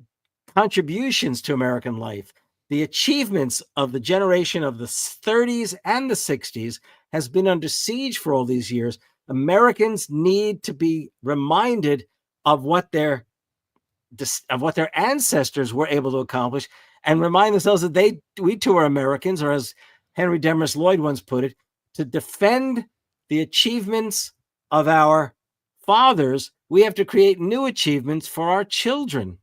contributions to American life, the achievements of the generation of the 30s and the 60s has been under siege for all these years. Americans need to be reminded of what their ancestors were able to accomplish, and remind themselves that we too are Americans, or as Henry Demarest Lloyd once put it, to defend the achievements of our fathers, we have to create new achievements for our children.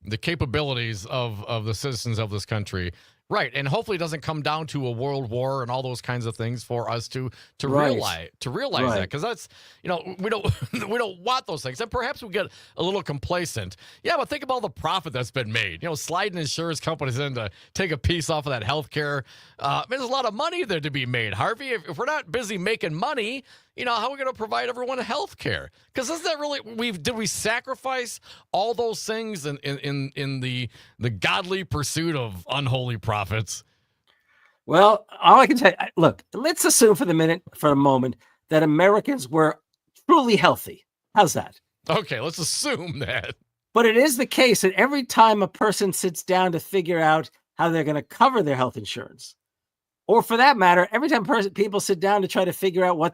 The capabilities of the citizens of this country. Right. And hopefully it doesn't come down to a world war and all those kinds of things for us to realize that. Because that's, we don't want those things. And perhaps we get a little complacent. Yeah, but think about all the profit that's been made. Sliding insurance companies in to take a piece off of that health care. There's a lot of money there to be made, Harvey. If we're not busy making money, how are we going to provide everyone health care? Because isn't that really, did we sacrifice all those things in the godly pursuit of unholy profits? Well, all I can say, look, let's assume for a moment that Americans were truly healthy. How's that? Okay, let's assume that. But it is the case that every time a person sits down to figure out how they're going to cover their health insurance, or for that matter, every time people sit down to try to figure out what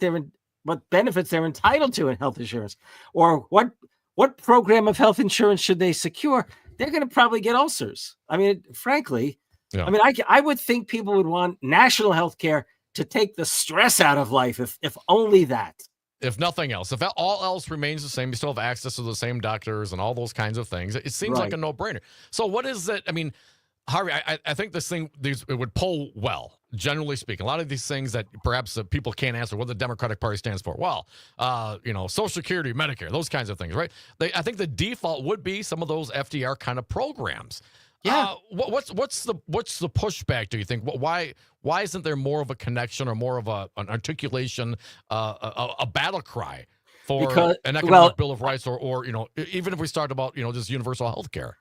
benefits they're entitled to in health insurance, or what program of health insurance should they secure, they're going to probably get ulcers. I mean, frankly, yeah. I would think people would want national health care to take the stress out of life, if only that. If nothing else, if all else remains the same, you still have access to the same doctors and all those kinds of things. It seems like a no-brainer. So what is it? I mean, Harvey, I think it would poll well, generally speaking. A lot of these things that perhaps people can't answer what the Democratic Party stands for. Well, Social Security, Medicare, those kinds of things, right? I think the default would be some of those FDR kind of programs. Yeah. What's the pushback? Do you think? Why isn't there more of a connection or more of an articulation, a battle cry for an economic bill of rights, or even if we start about just universal health care?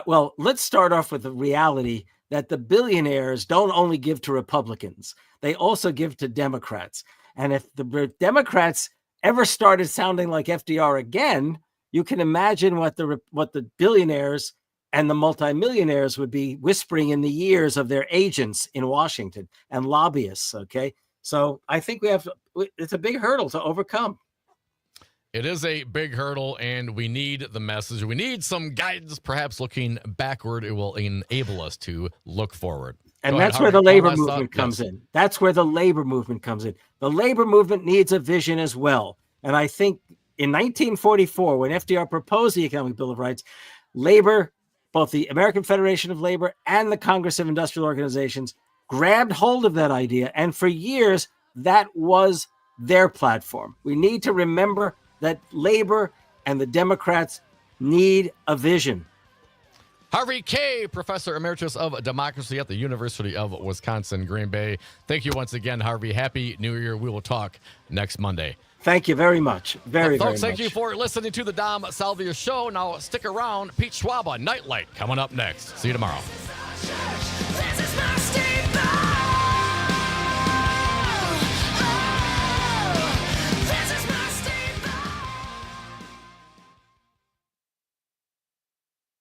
Well, let's start off with the reality that the billionaires don't only give to Republicans; they also give to Democrats. And if the Democrats ever started sounding like FDR again, you can imagine what the billionaires and the multimillionaires would be whispering in the ears of their agents in Washington and lobbyists. Okay. So I think it's a big hurdle to overcome. It is a big hurdle, and we need the message. We need some guidance. Perhaps looking backward, it will enable us to look forward. And that's where the labor movement comes in. That's where the labor movement comes in. The labor movement needs a vision as well. And I think in 1944, when FDR proposed the Economic Bill of Rights, labor, both the American Federation of Labor and the Congress of Industrial Organizations, grabbed hold of that idea. And for years, that was their platform. We need to remember that labor and the Democrats need a vision. Harvey Kaye, Professor Emeritus of Democracy at the University of Wisconsin, Green Bay. Thank you once again, Harvey. Happy New Year. We will talk next Monday. Thank you very much. Very folks, much. Thank you for listening to the Dom Salvia Show. Now stick around. Pete Schwaba, Nightlight, coming up next. See you tomorrow.